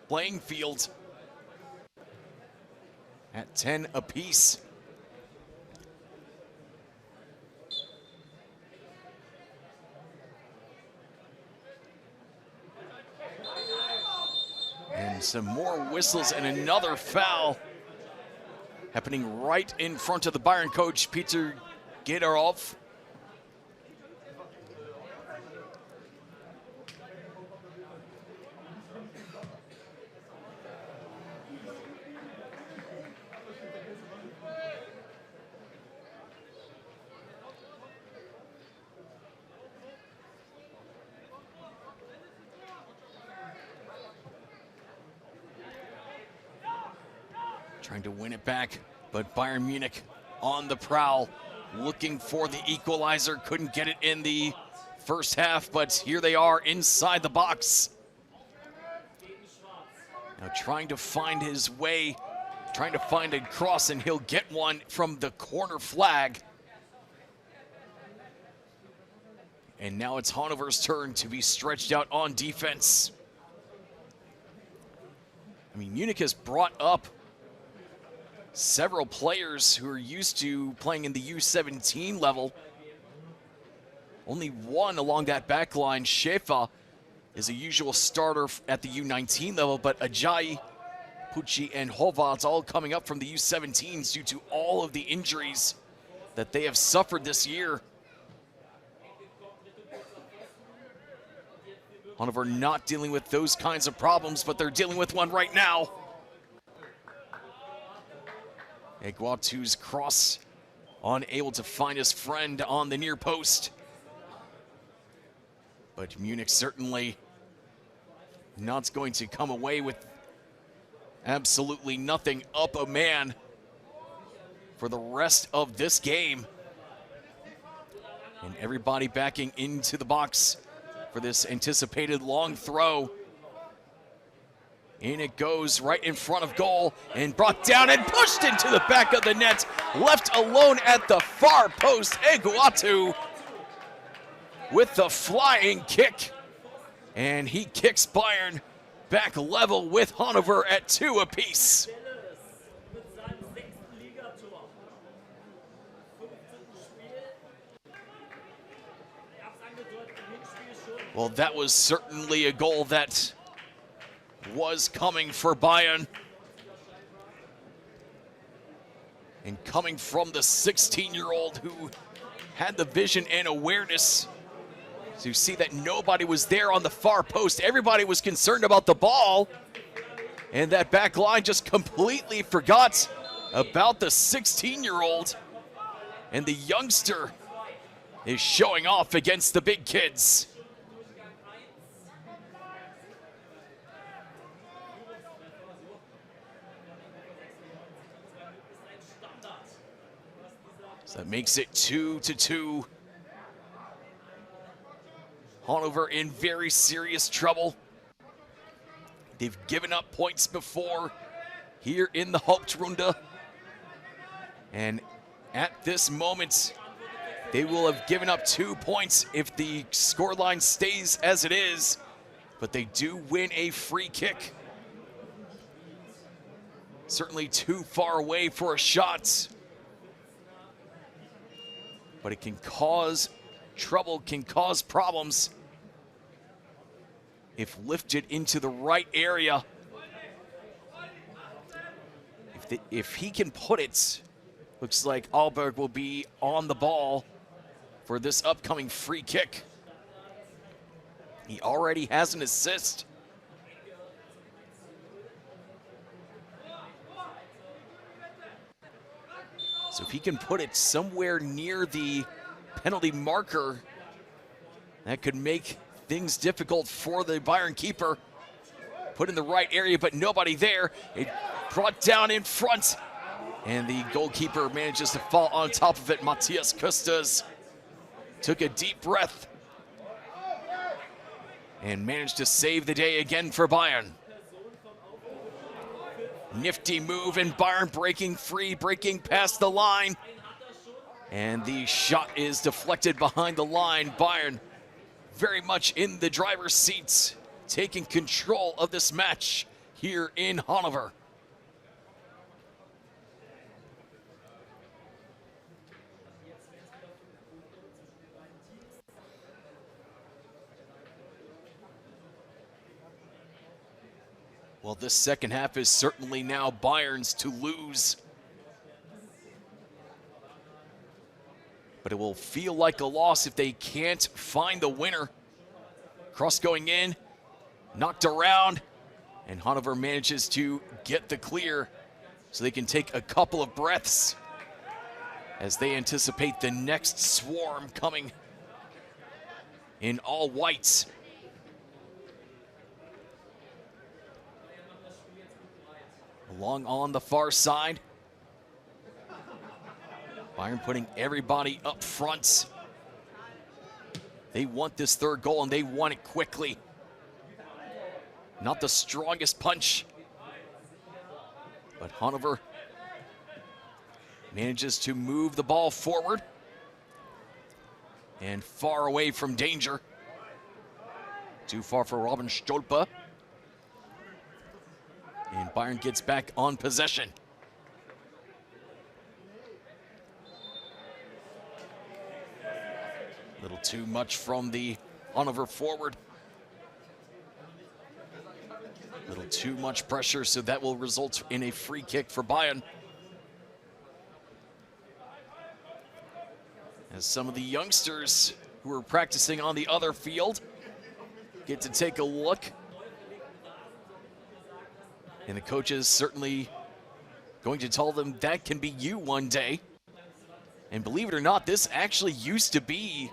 Playing field at 10 apiece. And some more whistles and another foul happening right in front of the Bayern coach, Peter Gederolf. Trying to win it back, but Bayern Munich on the prowl, looking for the equalizer. Couldn't get it in the first half, but here they are inside the box. Now trying to find his way, trying to find a cross, and he'll get one from the corner flag. And now it's Hannover's turn to be stretched out on defense. I mean, Munich has brought up several players who are used to playing in the U17 level. Only one along that back line, Schäfer, is a usual starter at the U19 level, but Ajayi, Pucci, and Hovads all coming up from the U17s due to all of the injuries that they have suffered this year. Hannover not dealing with those kinds of problems, but they're dealing with one right now. Egwatu's cross, unable to find his friend on the near post. But Munich certainly not going to come away with Absolutely nothing up a man for the rest of this game. And everybody backing into the box for this anticipated long throw. In it goes, right in front of goal, and brought down and pushed into the back of the net. Left alone at the far post, Eguatu with the flying kick. And he kicks Bayern back level with Hannover at 2 apiece. Well, that was certainly a goal that was coming for Bayern. And coming from the 16-year-old who had the vision and awareness to see that nobody was there on the far post. Everybody was concerned about the ball. And that back line just completely forgot about the 16-year-old. And the youngster is showing off against the big kids. So that makes it 2-2. Hannover in very serious trouble. They've given up points before here in the Hauptrunde. And at this moment, they will have given up 2 points if the scoreline stays as it is. But they do win a free kick. Certainly too far away for a shot. But it can cause trouble, can cause problems if lifted into the right area. If he can put it, looks like Alberg will be on the ball for this upcoming free kick. He already has an assist. So if he can put it somewhere near the penalty marker, that could make things difficult for the Bayern keeper. Put in the right area, but nobody there. It brought down in front, and the goalkeeper manages to fall on top of it. Matthias Kösters took a deep breath and managed to save the day again for Bayern. Nifty move, and Bayern breaking free, breaking past the line. And the shot is deflected behind the line. Bayern very much in the driver's seats, taking control of this match here in Hannover. Well, this second half is certainly now Bayern's to lose. But it will feel like a loss if they can't find the winner. Cross going in, knocked around, and Hannover manages to get the clear so they can take a couple of breaths as they anticipate the next swarm coming in all whites. Along on the far side, Bayern putting everybody up front. They want this third goal, and they want it quickly. Not the strongest punch, but Hannover manages to move the ball forward and far away from danger. Too far for Robin Stolpe. And Bayern gets back on possession. A little too much from the Hannover forward. A little too much pressure, so that will result in a free kick for Bayern. As some of the youngsters who are practicing on the other field get to take a look. And the coach is certainly going to tell them that can be you one day. And believe it or not, this actually used to be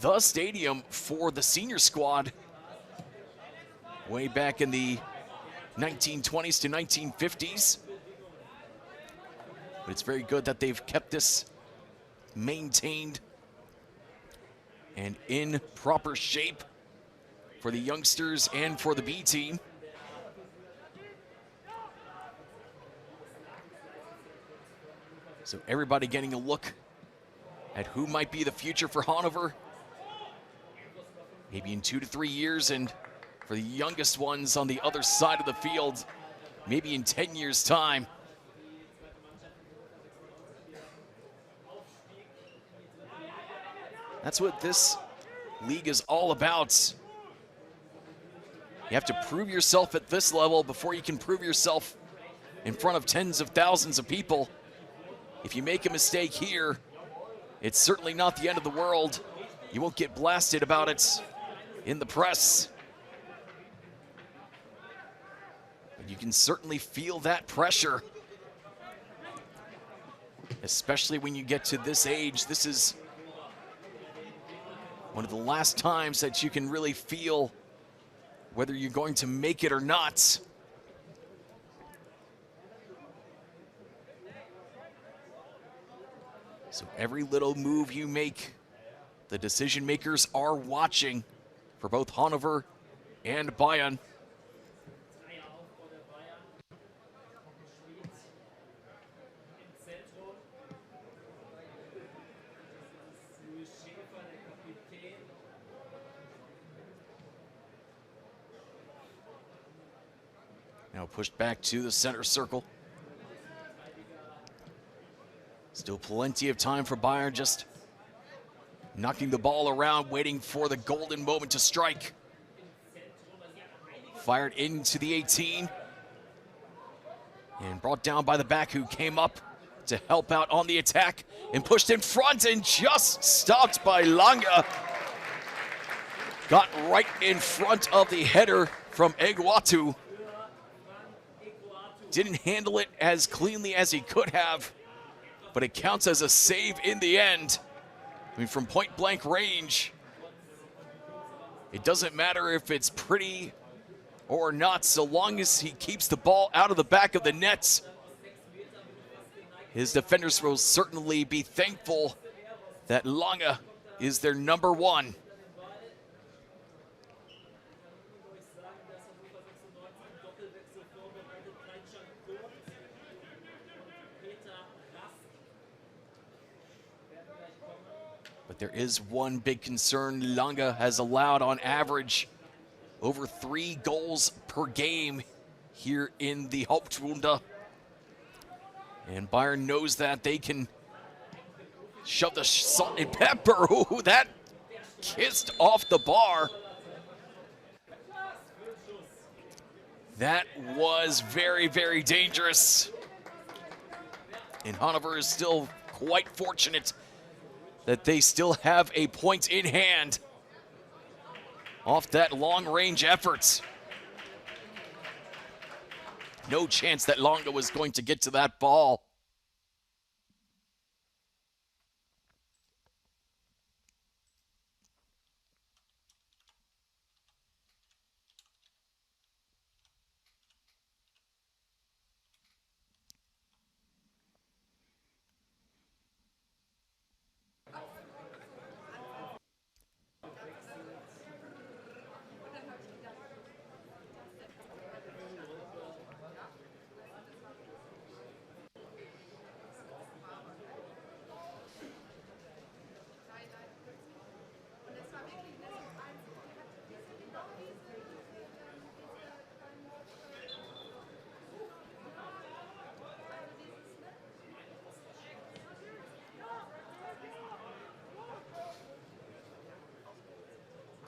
the stadium for the senior squad way back in the 1920s to 1950s. But it's very good that they've kept this maintained and in proper shape for the youngsters and for the B team. So everybody getting a look at who might be the future for Hannover, maybe in 2 to 3 years, and for the youngest ones on the other side of the field, maybe in 10 years' time. That's what this league is all about. You have to prove yourself at this level before you can prove yourself in front of tens of thousands of people. If you make a mistake here, it's certainly not the end of the world. You won't get blasted about it in the press. But you can certainly feel that pressure, especially when you get to this age. This is one of the last times that you can really feel whether you're going to make it or not. So every little move you make, the decision makers are watching for both Hannover and Bayern. Now pushed back to the center circle. Still plenty of time for Bayern, just knocking the ball around, waiting for the golden moment to strike. Fired into the 18. And brought down by the back, who came up to help out on the attack and pushed in front and just stopped by Lange. Got right in front of the header from Eguatu. Didn't handle it as cleanly as he could have, but it counts as a save in the end. I mean, from point blank range, it doesn't matter if it's pretty or not, so long as he keeps the ball out of the back of the net. His defenders will certainly be thankful that Lange is their number one. But there is one big concern. Lange has allowed on average over 3 goals per game here in the Hauptrunde. And Bayern knows that they can shove the salt and pepper. Ooh, that kissed off the bar. That was very, very dangerous. And Hannover is still quite fortunate that they still have a point in hand off that long-range effort. No chance that Lange was going to get to that ball.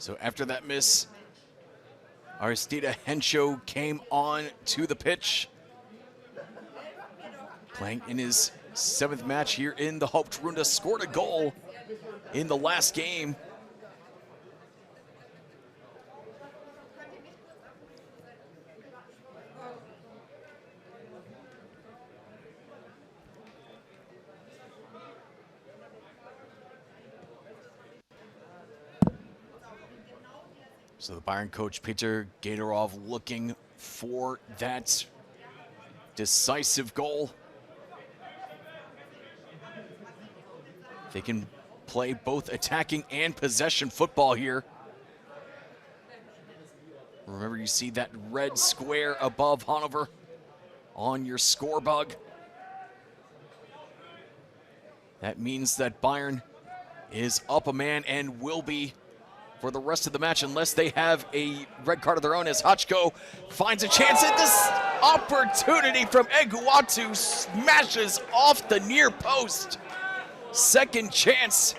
So after that miss, Aristide Henshaw came on to the pitch, playing in his 7th match here in the Hauptrunde, scored a goal in the last game. So the Bayern coach Peter Gatorov looking for that decisive goal. They can play both attacking and possession football here. Remember, you see that red square above Hannover on your score bug. That means that Bayern is up a man and will be for the rest of the match unless they have a red card of their own, as Hachko finds a chance, and this opportunity from Eguatu smashes off the near post. Second chance,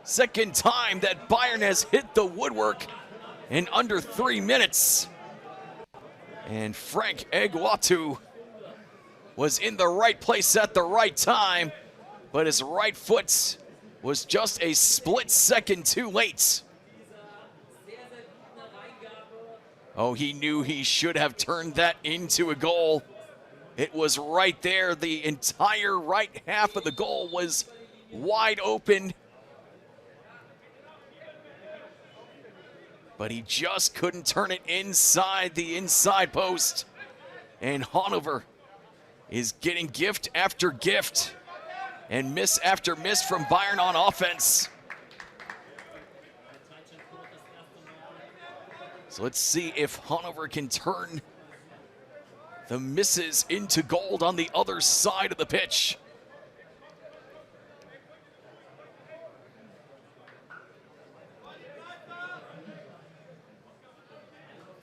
second time that Bayern has hit the woodwork in under 3 minutes. And Frank Eguatu was in the right place at the right time, but his right foot was just a split second too late. Oh, he knew he should have turned that into a goal. It was right there. The entire right half of the goal was wide open. But he just couldn't turn it inside the inside post. And Hannover is getting gift after gift and miss after miss from Bayern on offense. So let's see if Hannover can turn the misses into gold on the other side of the pitch.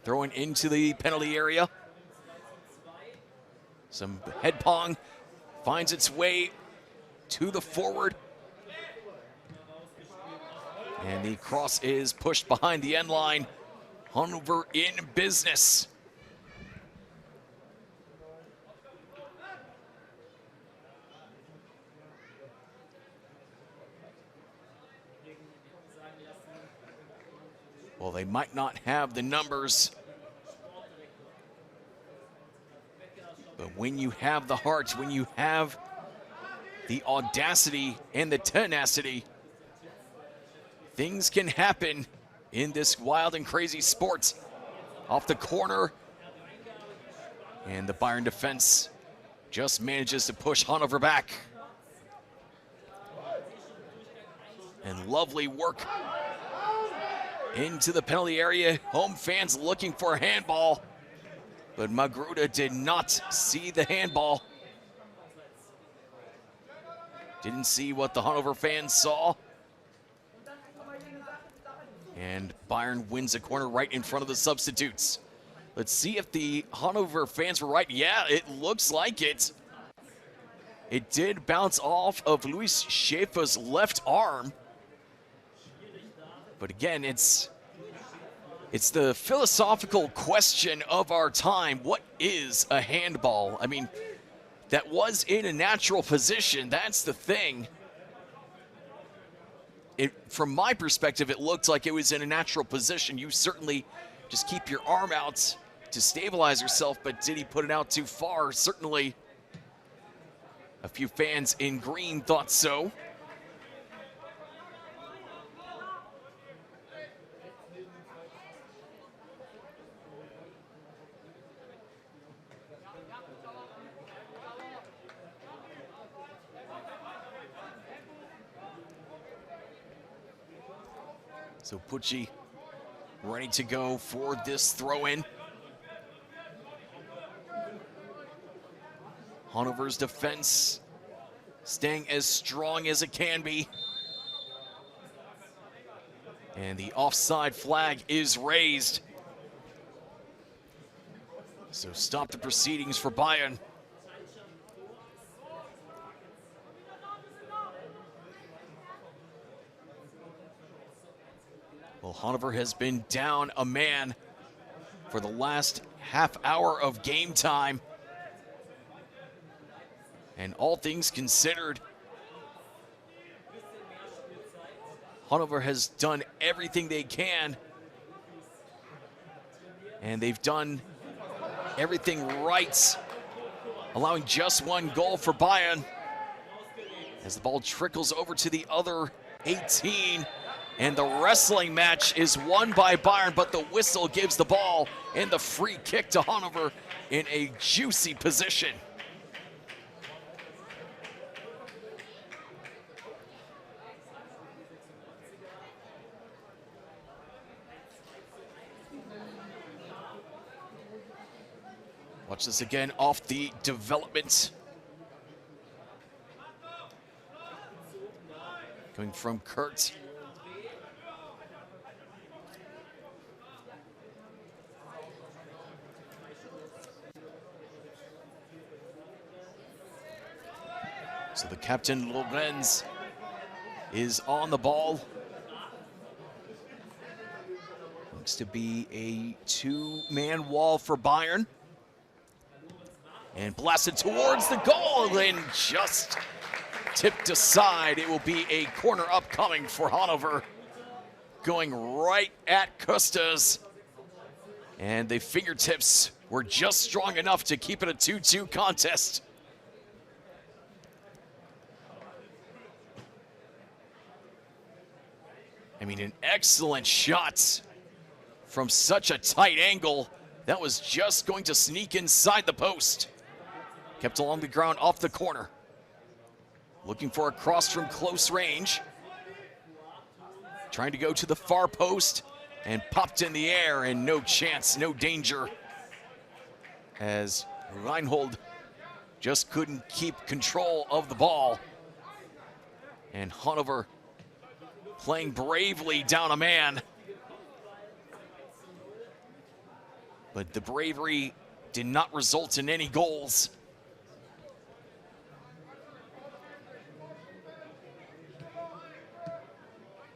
Throwing into the penalty area. Some head pong finds its way to the forward. And the cross is pushed behind the end line. Hannover in business. Well, they might not have the numbers, but when you have the heart, when you have the audacity and the tenacity, things can happen in this wild and crazy sport. Off the corner, and the Bayern defense just manages to push Hannover back. And lovely work into the penalty area. Home fans looking for a handball, but Magruder did not see the handball. Didn't see what the Hannover fans saw. And Bayern wins a corner right in front of the substitutes. Let's see if the Hannover fans were right. Yeah, it looks like it. It did bounce off of Luis Schaefer's left arm. But again, it's the philosophical question of our time. What is a handball? I mean, that was in a natural position. That's the thing. From my perspective, it looked like it was in a natural position. You certainly just keep your arm out to stabilize yourself, but did he put it out too far? Certainly a few fans in green thought so. So Pucci ready to go for this throw-in. Hannover's defense staying as strong as it can be. And the offside flag is raised. So stop the proceedings for Bayern. Well, Hannover has been down a man for the last half hour of game time. And all things considered, Hannover has done everything they can. And they've done everything right, allowing just one goal for Bayern. As the ball trickles over to the other 18, And the wrestling match is won by Bayern, but the whistle gives the ball and the free kick to Hannover in a juicy position. Watch this again off the development. Going from Kurt. So the captain, Lorenz, is on the ball. Looks to be a two-man wall for Bayern. And blasted towards the goal and just tipped aside. It will be a corner upcoming for Hannover. Going right at Costas. And the fingertips were just strong enough to keep it a 2-2 contest. I mean, an excellent shot from such a tight angle. That was just going to sneak inside the post. Kept along the ground off the corner. Looking for a cross from close range. Trying to go to the far post and popped in the air, and no chance, no danger. As Reinhold just couldn't keep control of the ball. And Hannover playing bravely down a man. But the bravery did not result in any goals.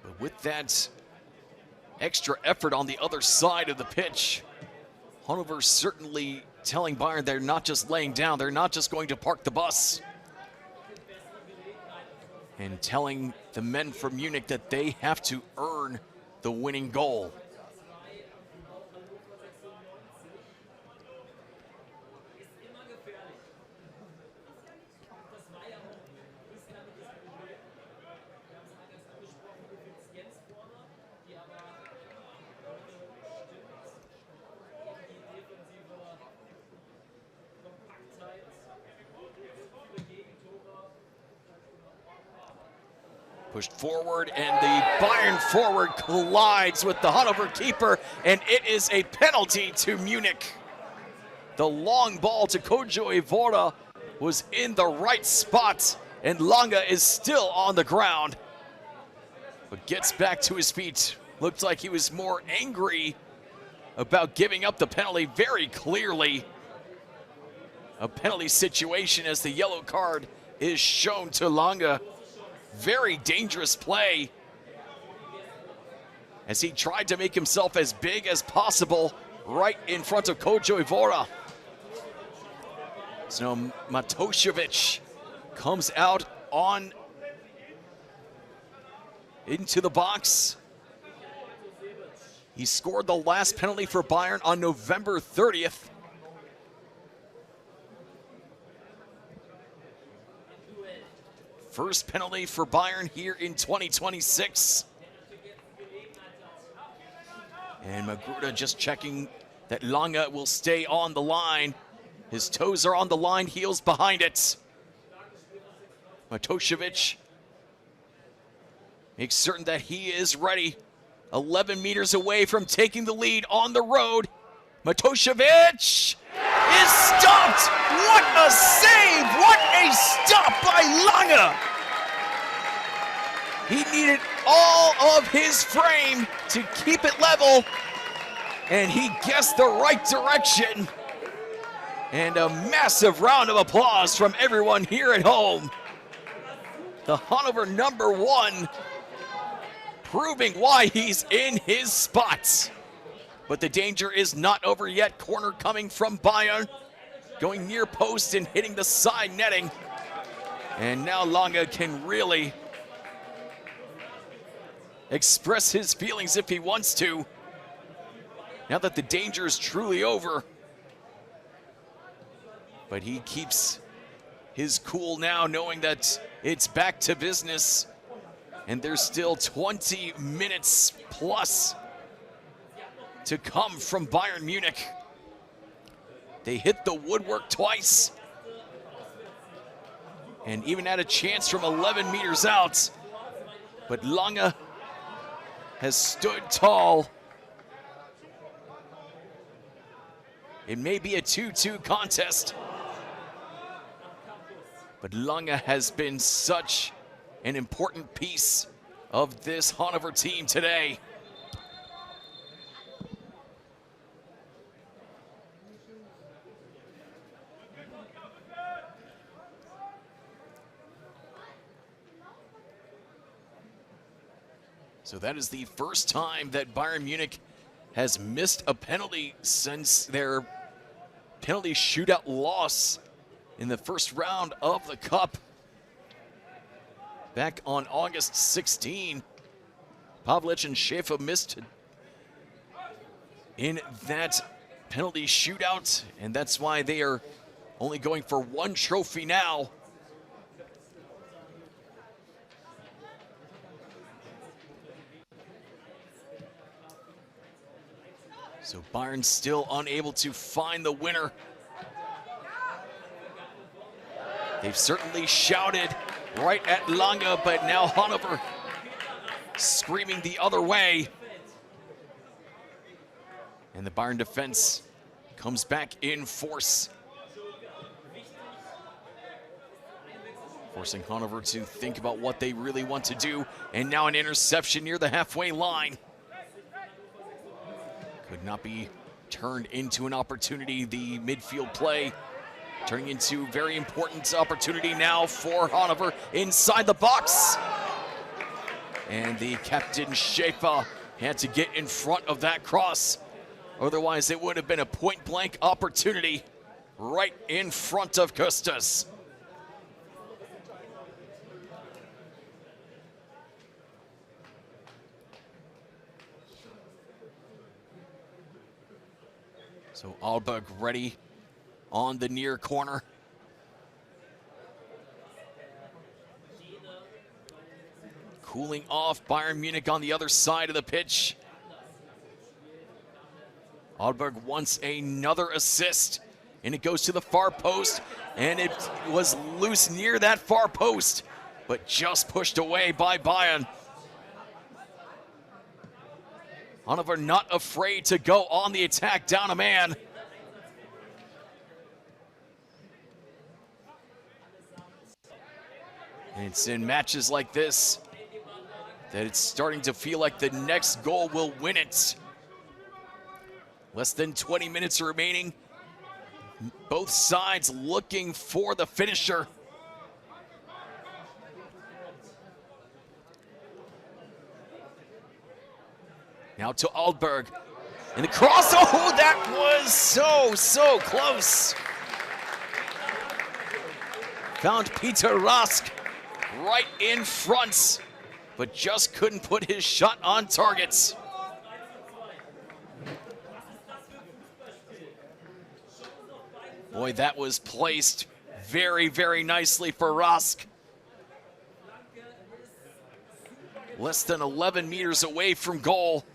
But with that extra effort on the other side of the pitch, Hannover certainly telling Bayern they're not just laying down, they're not just going to park the bus. And telling the men from Munich that they have to earn the winning goal. Pushed forward, and the Bayern forward collides with the Hannover keeper, and it is a penalty to Munich. The long ball to Kojo Evora was in the right spot, and Lange is still on the ground, but gets back to his feet. Looked like he was more angry about giving up the penalty. Very clearly a penalty situation as the yellow card is shown to Lange. Very dangerous play as he tried to make himself as big as possible right in front of Kojo Evora. So Matošević comes out on into the box. He scored the last penalty for Bayern on November 30th. First penalty for Bayern here in 2026. And Magruder just checking that Lange will stay on the line. His toes are on the line, heels behind it. Matošević makes certain that he is ready. 11 meters away from taking the lead on the road. Matošević is stopped! What a save! What a stop by Lange! He needed all of his frame to keep it level, and he guessed the right direction. And a massive round of applause from everyone here at home. The Hannover #1 proving why he's in his spots. But the danger is not over yet. Corner coming from Bayern, going near post and hitting the side netting. And now Lange can really express his feelings if he wants to, now that the danger is truly over. But he keeps his cool now, knowing that it's back to business And there's still 20 minutes plus to come from Bayern Munich. They hit the woodwork twice and even had a chance from 11 meters out. But Lange has stood tall. It may be a 2-2 contest, but Lange has been such an important piece of this Hannover team today. So that is the first time that Bayern Munich has missed a penalty since their penalty shootout loss in the first round of the Cup back on August 16. Pavlic and Schäfer missed in that penalty shootout, and that's why they are only going for one trophy now. So Bayern still unable to find the winner. They've certainly shouted right at Lange, but now Hannover screaming the other way. And the Bayern defense comes back in force, forcing Hannover to think about what they really want to do. And now an interception near the halfway line. Could not be turned into an opportunity. The midfield play turning into very important opportunity now for Hannover inside the box. And the captain Schäfer had to get in front of that cross. Otherwise, it would have been a point-blank opportunity right in front of Custas. So Alberg ready on the near corner. Cooling off Bayern Munich on the other side of the pitch. Alberg wants another assist, and it goes to the far post, and it was loose near that far post, but just pushed away by Bayern. Hannover not afraid to go on the attack, down a man. And it's in matches like this that it's starting to feel like the next goal will win it. Less than 20 minutes remaining. Both sides looking for the finisher. Now to Alberg, and the cross, oh, that was so close. Found Peter Rask right in front, but just couldn't put his shot on target. Boy, that was placed very nicely for Rask. Less than 11 meters away from goal,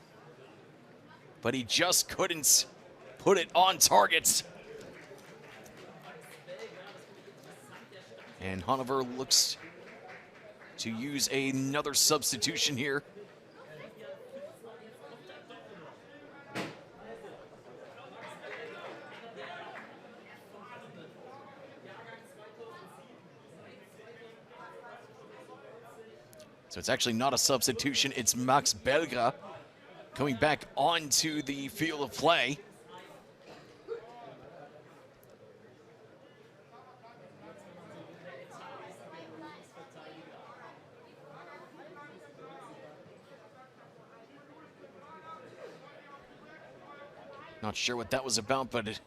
but he just couldn't put it on target. And Hannover looks to use another substitution here. So it's actually not a substitution, it's Max Belgra coming back onto the field of play. Not sure what that was about, but it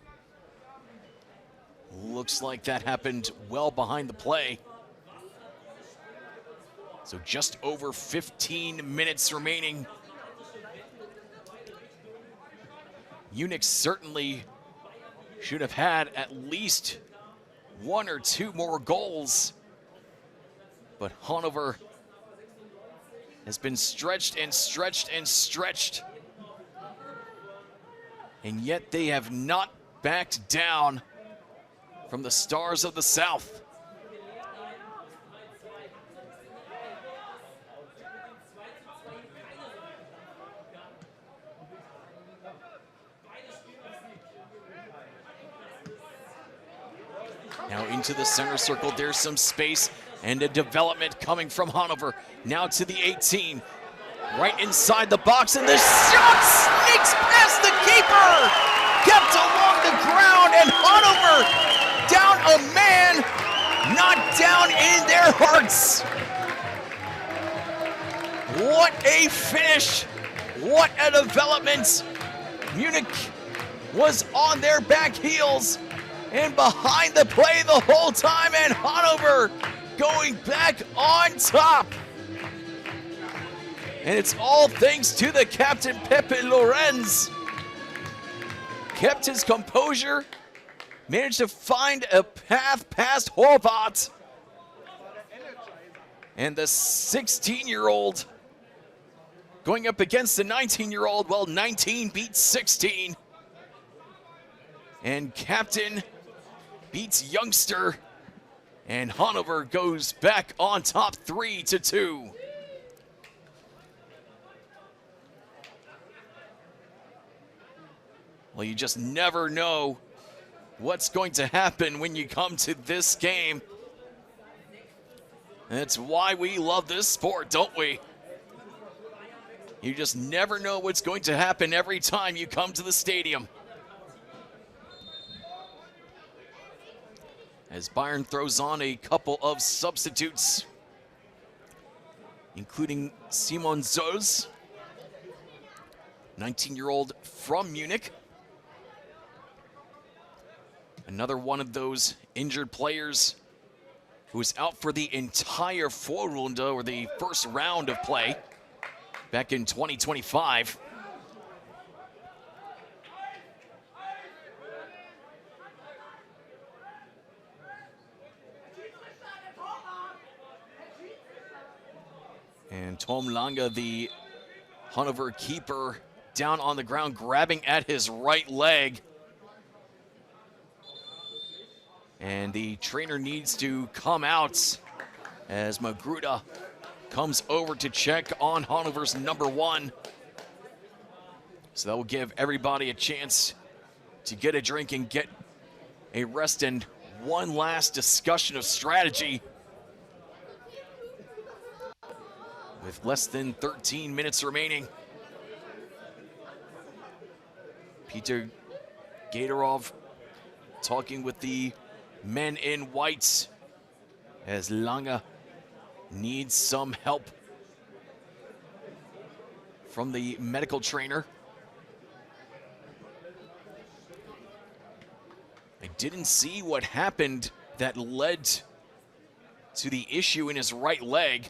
looks like that happened well behind the play. So just over 15 minutes remaining. Munich certainly should have had at least one or two more goals, but Hannover has been stretched and stretched and stretched. And yet they have not backed down from the Stars of the South. Now into the center circle, there's some space and a development coming from Hannover. Now to the 18, right inside the box, and the shot sneaks past the keeper! Kept along the ground, and Hannover down a man, not down in their hearts. What a finish, what a development. Munich was on their back heels and behind the play the whole time, and Hannover going back on top. And it's all thanks to the captain, Pepe Lorenz. Kept his composure, managed to find a path past Horvath. And the 16-year-old going up against the 19-year-old, well, 19 beats 16. And captain beats youngster, and Hannover goes back on top 3-2. Well, you just never know what's going to happen when you come to this game. And that's why we love this sport, don't we? You just never know what's going to happen every time you come to the stadium. As Bayern throws on a couple of substitutes, including Simon Zölz, 19-year-old from Munich. Another one of those injured players who was out for the entire Vorrunde, or the first round of play, back in 2025. And Tom Lange, the Hannover keeper, down on the ground, grabbing at his right leg. And the trainer needs to come out as Magruder comes over to check on Hannover's number 1. So that will give everybody a chance to get a drink and get a rest and one last discussion of strategy. With less than 13 minutes remaining. Peter Gatorov talking with the men in white as Lange needs some help from the medical trainer. I didn't see what happened that led to the issue in his right leg.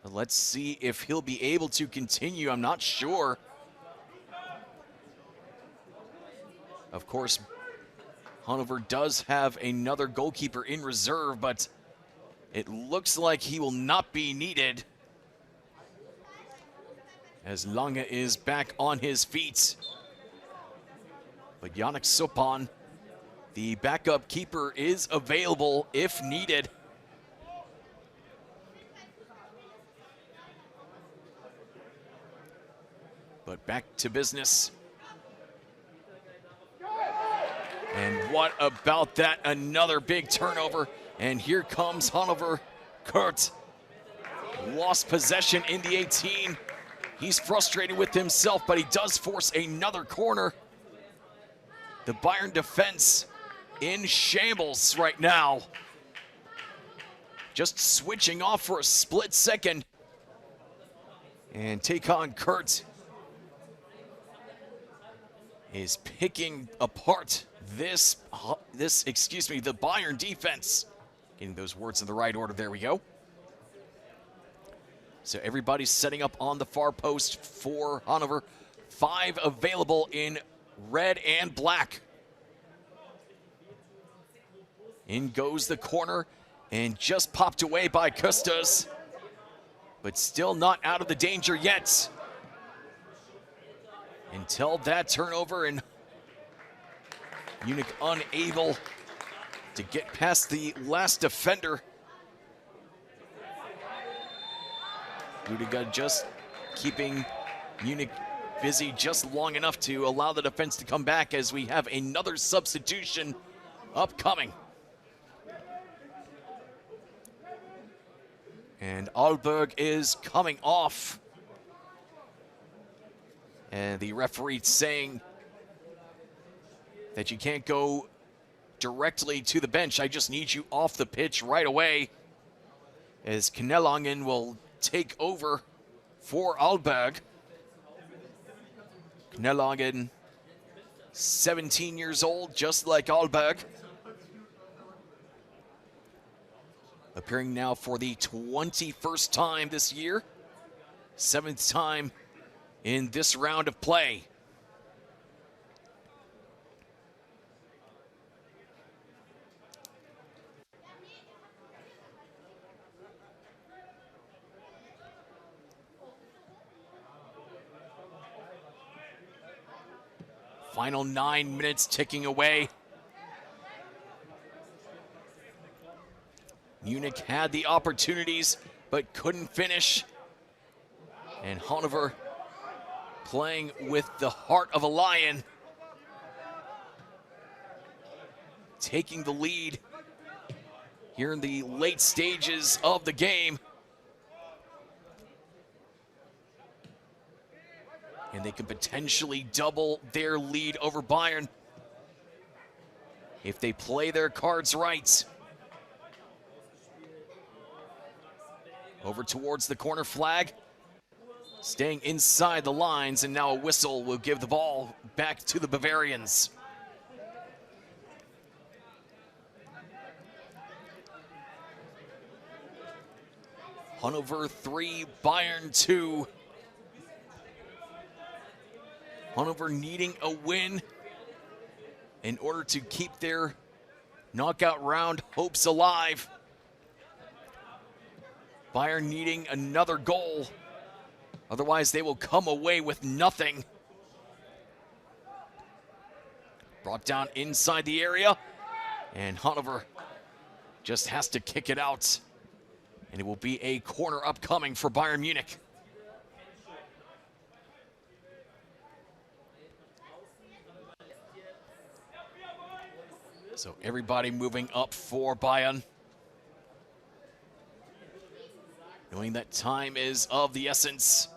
Let's see if he'll be able to continue. I'm not sure. Of course, Hannover does have another goalkeeper in reserve, but it looks like he will not be needed, as Lange is back on his feet. But Yannick Sopan, the backup keeper, is available if needed. But back to business. And what about that? Another big turnover. And here comes Hannover. Kurt lost possession in the 18. He's frustrated with himself, but he does force another corner. The Bayern defense in shambles right now. Just switching off for a split second. And take on Kurt is picking apart the Bayern defense. Getting those words in the right order, there we go. So everybody's setting up on the far post for Hannover. 5 available in red and black. In goes the corner and just popped away by Custas, but still not out of the danger yet. Until that turnover, and Munich unable to get past the last defender. Rudiger just keeping Munich busy just long enough to allow the defense to come back as we have another substitution upcoming. And Alberg is coming off. And the referee saying that you can't go directly to the bench. I just need you off the pitch right away, as Knellangen will take over for Alberg. Knellangen, 17 years old, just like Alberg. Appearing now for the 21st time this year. 7th time in this round of play. Final 9 minutes ticking away. Munich had the opportunities, but couldn't finish. And Hannover playing with the heart of a lion, taking the lead here in the late stages of the game. And they can potentially double their lead over Bayern if they play their cards right. Over towards the corner flag, staying inside the lines, and now a whistle will give the ball back to the Bavarians. Hannover 3, Bayern 2. Hannover needing a win in order to keep their knockout round hopes alive. Bayern needing another goal, otherwise they will come away with nothing. Brought down inside the area, and Hannover just has to kick it out, and it will be a corner upcoming for Bayern Munich. So everybody moving up for Bayern, knowing that time is of the essence.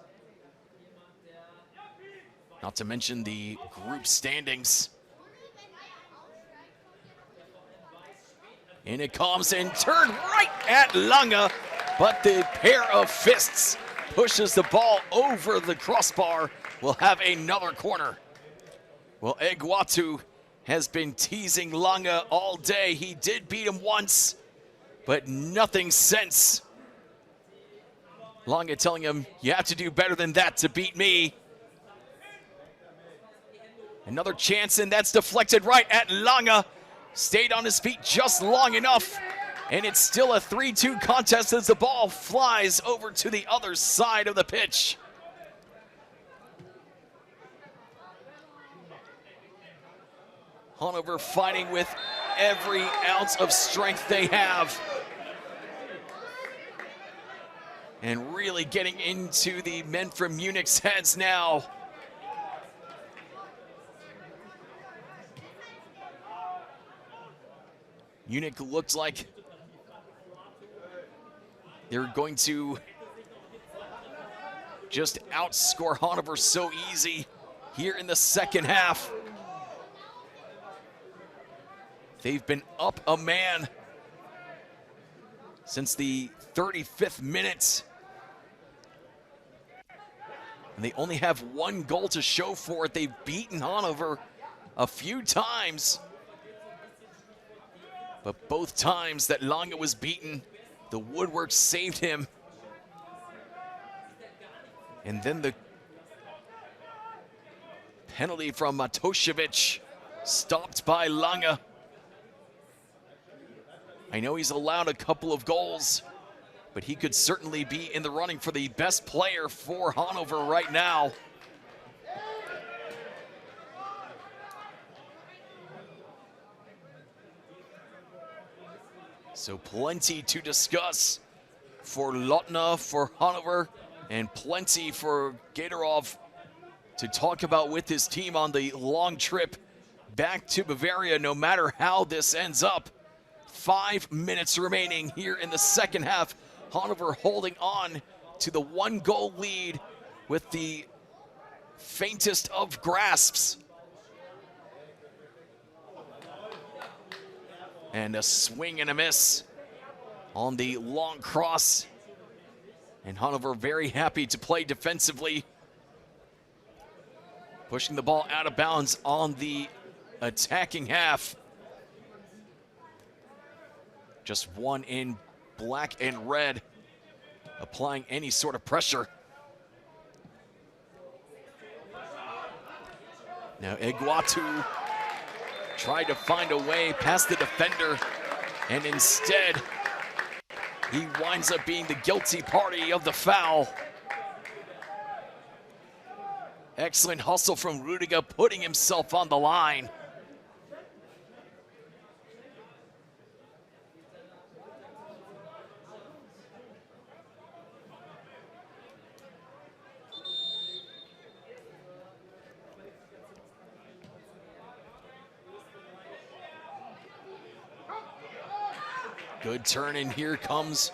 Not to mention the group standings. And it comes and turned right at Lange, but the pair of fists pushes the ball over the crossbar. We'll have another corner. Well, Eguatu has been teasing Lange all day. He did beat him once, but nothing since. Lange telling him, you have to do better than that to beat me. Another chance, and that's deflected right at Lange. Stayed on his feet just long enough, and it's still a 3-2 contest as the ball flies over to the other side of the pitch. Hannover fighting with every ounce of strength they have, and really getting into the men from Munich's heads now. Munich looks like they're going to just outscore Hannover so easy here in the second half. They've been up a man since the 35th minute. And they only have one goal to show for it. They've beaten Hannover a few times. But both times that Lange was beaten, the woodwork saved him. And then the penalty from Matošević, stopped by Lange. I know he's allowed a couple of goals, but he could certainly be in the running for the best player for Hannover right now. So plenty to discuss for Lotna, for Hannover, and plenty for Gatorov to talk about with his team on the long trip back to Bavaria, no matter how this ends up. 5 minutes remaining here in the second half. Hannover holding on to the 1-goal lead with the faintest of grasps. And a swing and a miss on the long cross. And Hannover very happy to play defensively. Pushing the ball out of bounds on the attacking half. Just one in black and red, applying any sort of pressure. Now Iguatu tried to find a way past the defender, and instead he winds up being the guilty party of the foul. Excellent hustle from Rudiger, putting himself on the line. Good turn, and here comes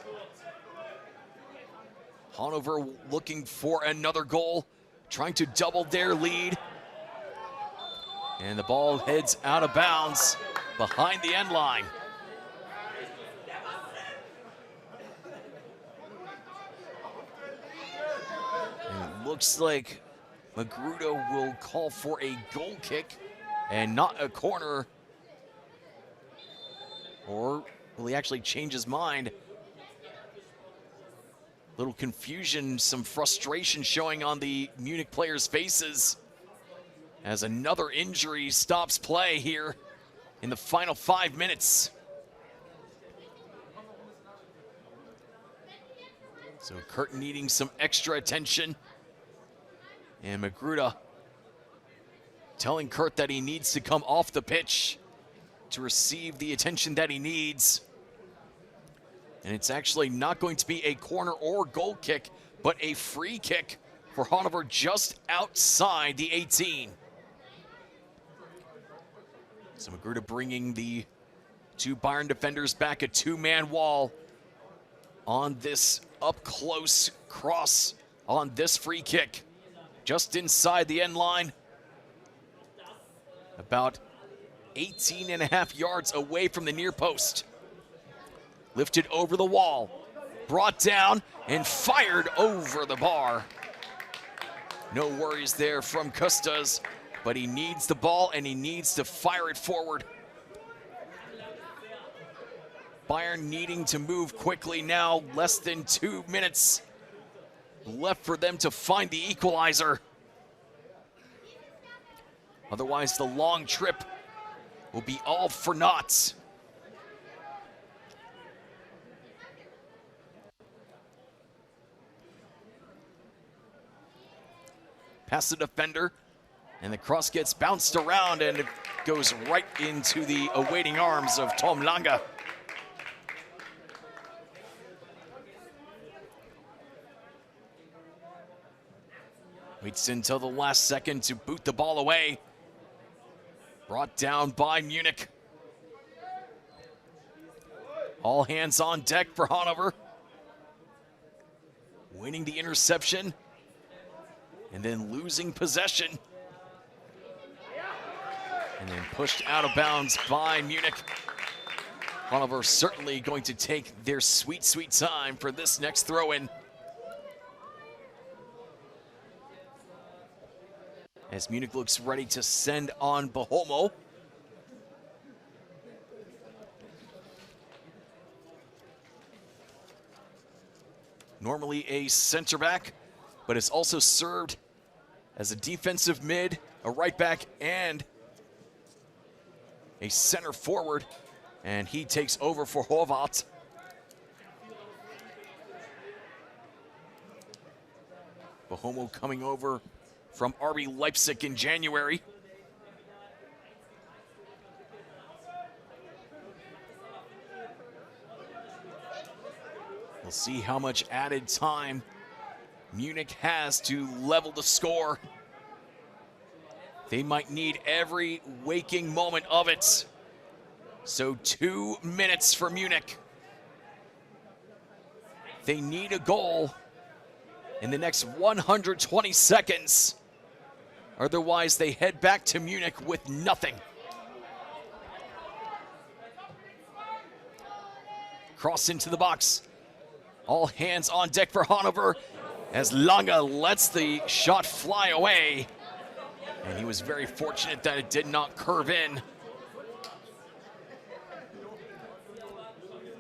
Hannover looking for another goal, trying to double their lead. And the ball heads out of bounds behind the end line. And it looks like Magruder will call for a goal kick and not a corner. Or will he actually change his mind? Little confusion, some frustration showing on the Munich players' faces as another injury stops play here in the final 5 minutes. So Kurt needing some extra attention. And Magruder telling Kurt that he needs to come off the pitch to receive the attention that he needs. And it's actually not going to be a corner or goal kick, but a free kick for Hannover just outside the 18. So Magruder bringing the two Bayern defenders back, a two-man wall on this up-close cross on this free kick. Just inside the end line, about 18.5 yards away from the near post. Lifted over the wall, brought down, and fired over the bar. No worries there from Custas, but he needs the ball and he needs to fire it forward. Bayern needing to move quickly now, less than 2 minutes left for them to find the equalizer. Otherwise, the long trip will be all for naught. Past the defender, and the cross gets bounced around, and it goes right into the awaiting arms of Tom Lange. Waits until the last second to boot the ball away. Brought down by Munich. All hands on deck for Hannover. Winning the interception and then losing possession. And then pushed out of bounds by Munich. Hannover certainly going to take their sweet, sweet time for this next throw-in. As Munich looks ready to send on Bohomo. Normally a center back, but is also served as a defensive mid, a right back, and a center forward And he takes over for Horvath. Bohomo coming over from RB Leipzig in January. We'll see how much added time Munich has to level the score. They might need every waking moment of it. So 2 minutes for Munich. They need a goal in the next 120 seconds. Otherwise, they head back to Munich with nothing. Cross into the box. All hands on deck for Hannover as Lange lets the shot fly away. And he was very fortunate that it did not curve in.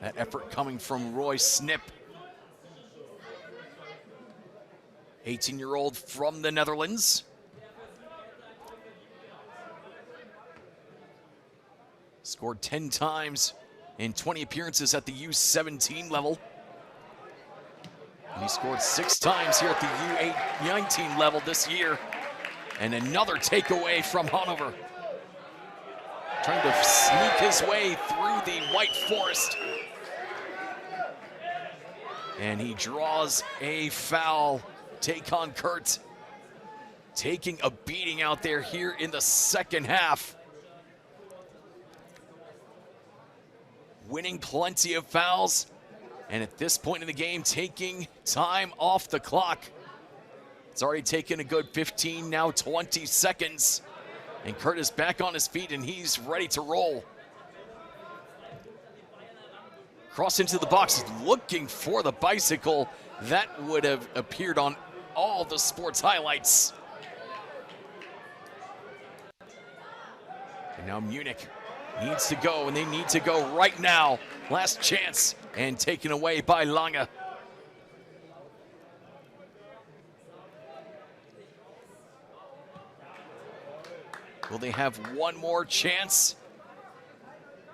That effort coming from Roy Snip. 18-year-old from the Netherlands. Scored 10 times in 20 appearances at the U17 level. And he scored 6 times here at the U19 level this year. And another takeaway from Hannover. Trying to sneak his way through the White Forest. And he draws a foul. Take on Kurt. Taking a beating out there here in the second half. Winning plenty of fouls. And at this point in the game, taking time off the clock. It's already taken a good 15, now 20 seconds. And Kurt is back on his feet and he's ready to roll. Cross into the box, looking for the bicycle. That would have appeared on all the sports highlights. And now Munich needs to go, and they need to go right now. Last chance, and taken away by Lange. Will they have one more chance?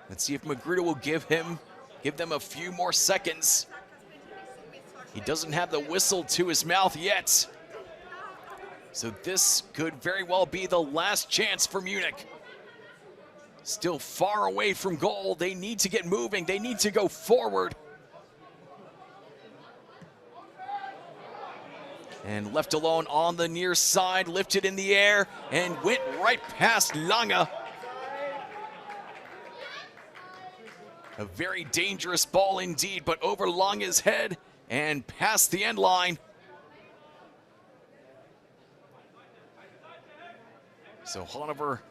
Let's see if Magruder will give them a few more seconds. He doesn't have the whistle to his mouth yet. So this could very well be the last chance for Munich. Still far away from goal. They need to get moving. They need to go forward. And left alone on the near side, lifted in the air and went right past Lange. A very dangerous ball indeed, but over Lange's head and past the end line. So Hannover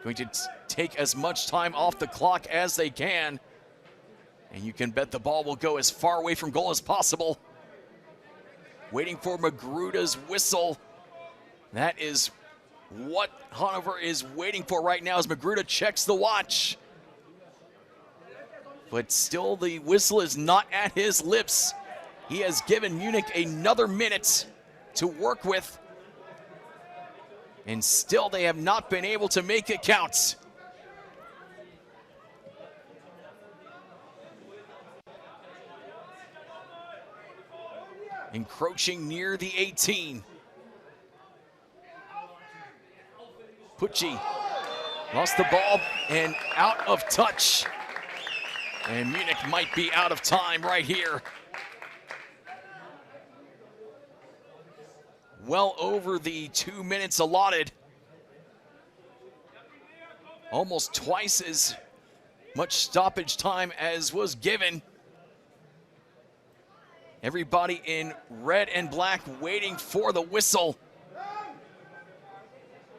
going to take as much time off the clock as they can. And you can bet the ball will go as far away from goal as possible. Waiting for Magruder's whistle. That is what Hannover is waiting for right now as Magruder checks the watch. But still the whistle is not at his lips. He has given Munich another minute to work with. And still they have not been able to make it count. Encroaching near the 18. Pucci lost the ball and out of touch. And Munich might be out of time right here. Well over the 2 minutes allotted. Almost twice as much stoppage time as was given. Everybody in red and black waiting for the whistle.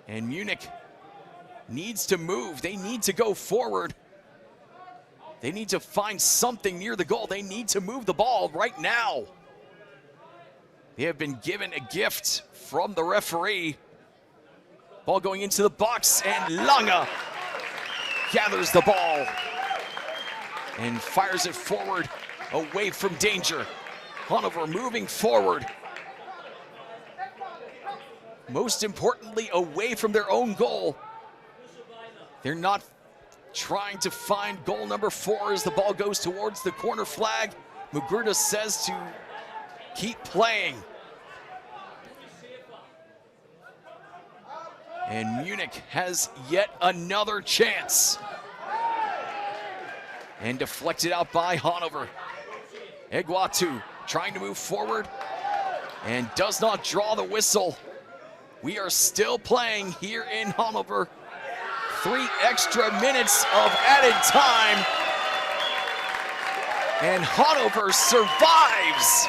And Munich needs to move. They need to go forward. They need to find something near the goal. They need to move the ball right now. They have been given a gift from the referee. Ball going into the box, and Lange gathers the ball and fires it forward away from danger. Hannover moving forward. Most importantly, away from their own goal. They're not trying to find goal number 4 as the ball goes towards the corner flag. Muguruza says to keep playing. And Munich has yet another chance. And deflected out by Hannover. Eguatu trying to move forward and does not draw the whistle. We are still playing here in Hannover. 3 extra minutes of added time. And Hannover survives.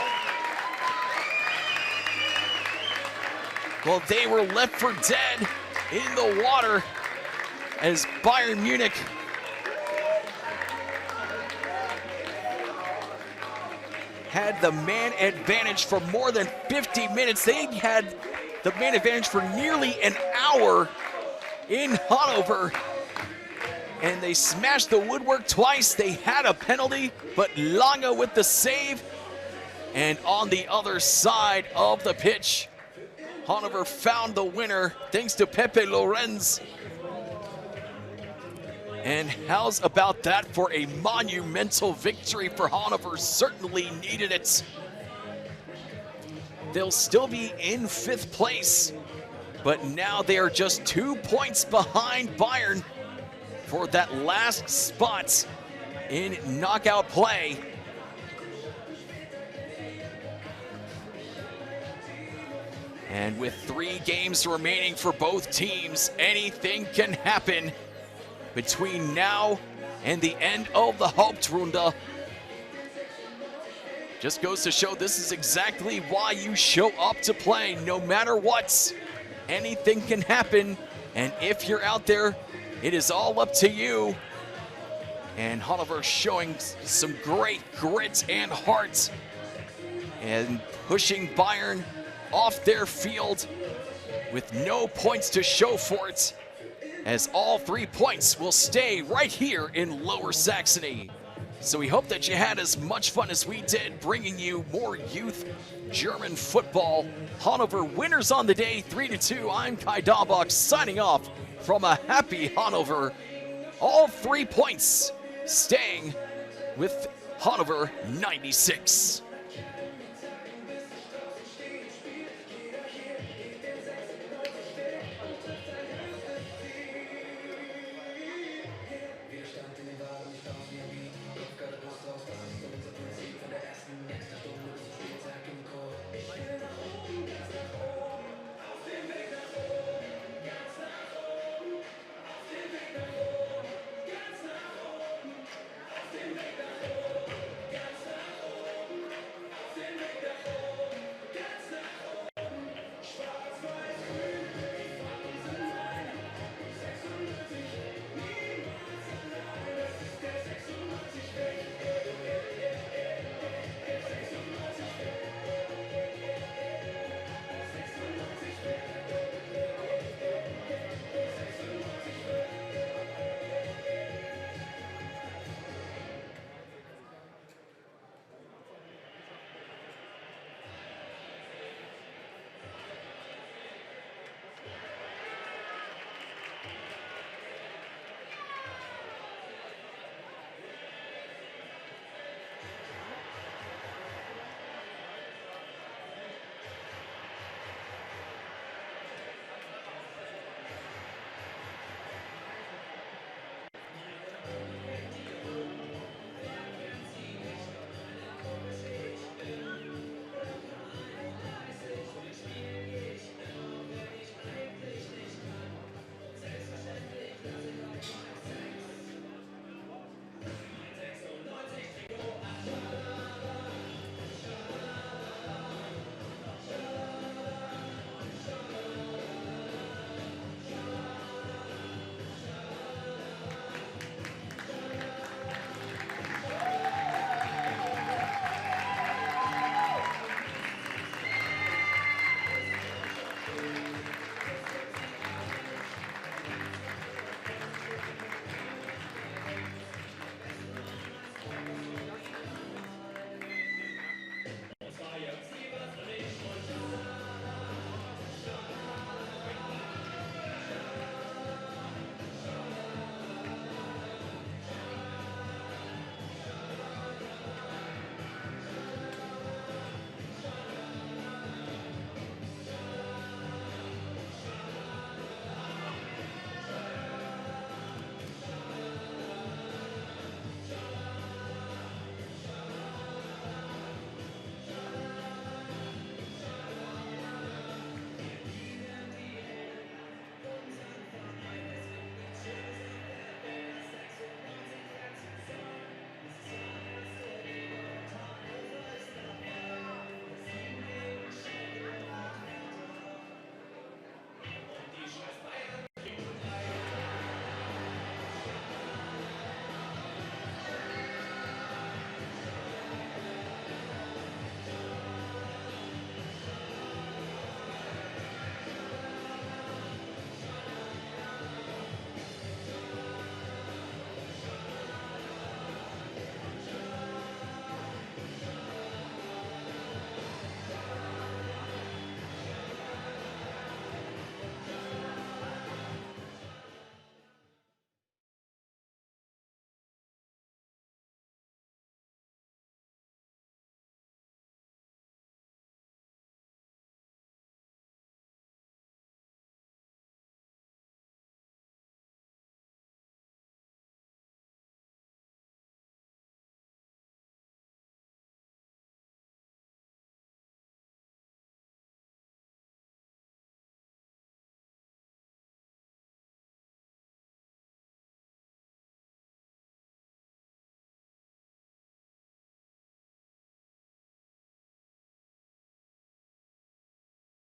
Well, they were left for dead in the water as Bayern Munich had the man advantage for more than 50 minutes. They had the man advantage for nearly an hour in Hannover, and they smashed the woodwork twice. They had a penalty, but Lange with the save. And on the other side of the pitch, Hannover found the winner thanks to Pepe Lorenz. And how's about that for a monumental victory for Hannover? Certainly needed it. They'll still be in 5th place, but now they are just 2 points behind Bayern for that last spot in knockout play. And with 3 games remaining for both teams, anything can happen between now and the end of the Hauptrunde. Just goes to show this is exactly why you show up to play. No matter what, anything can happen. And if you're out there, it is all up to you. And Hannover showing some great grit and heart and pushing Bayern off their field with no points to show for it, as all 3 points will stay right here in Lower Saxony. So we hope that you had as much fun as we did bringing you more youth German football. Hannover winners on the day, 3-2. I'm Kai Dahlbach signing off from a happy Hannover. All 3 points staying with Hannover 96.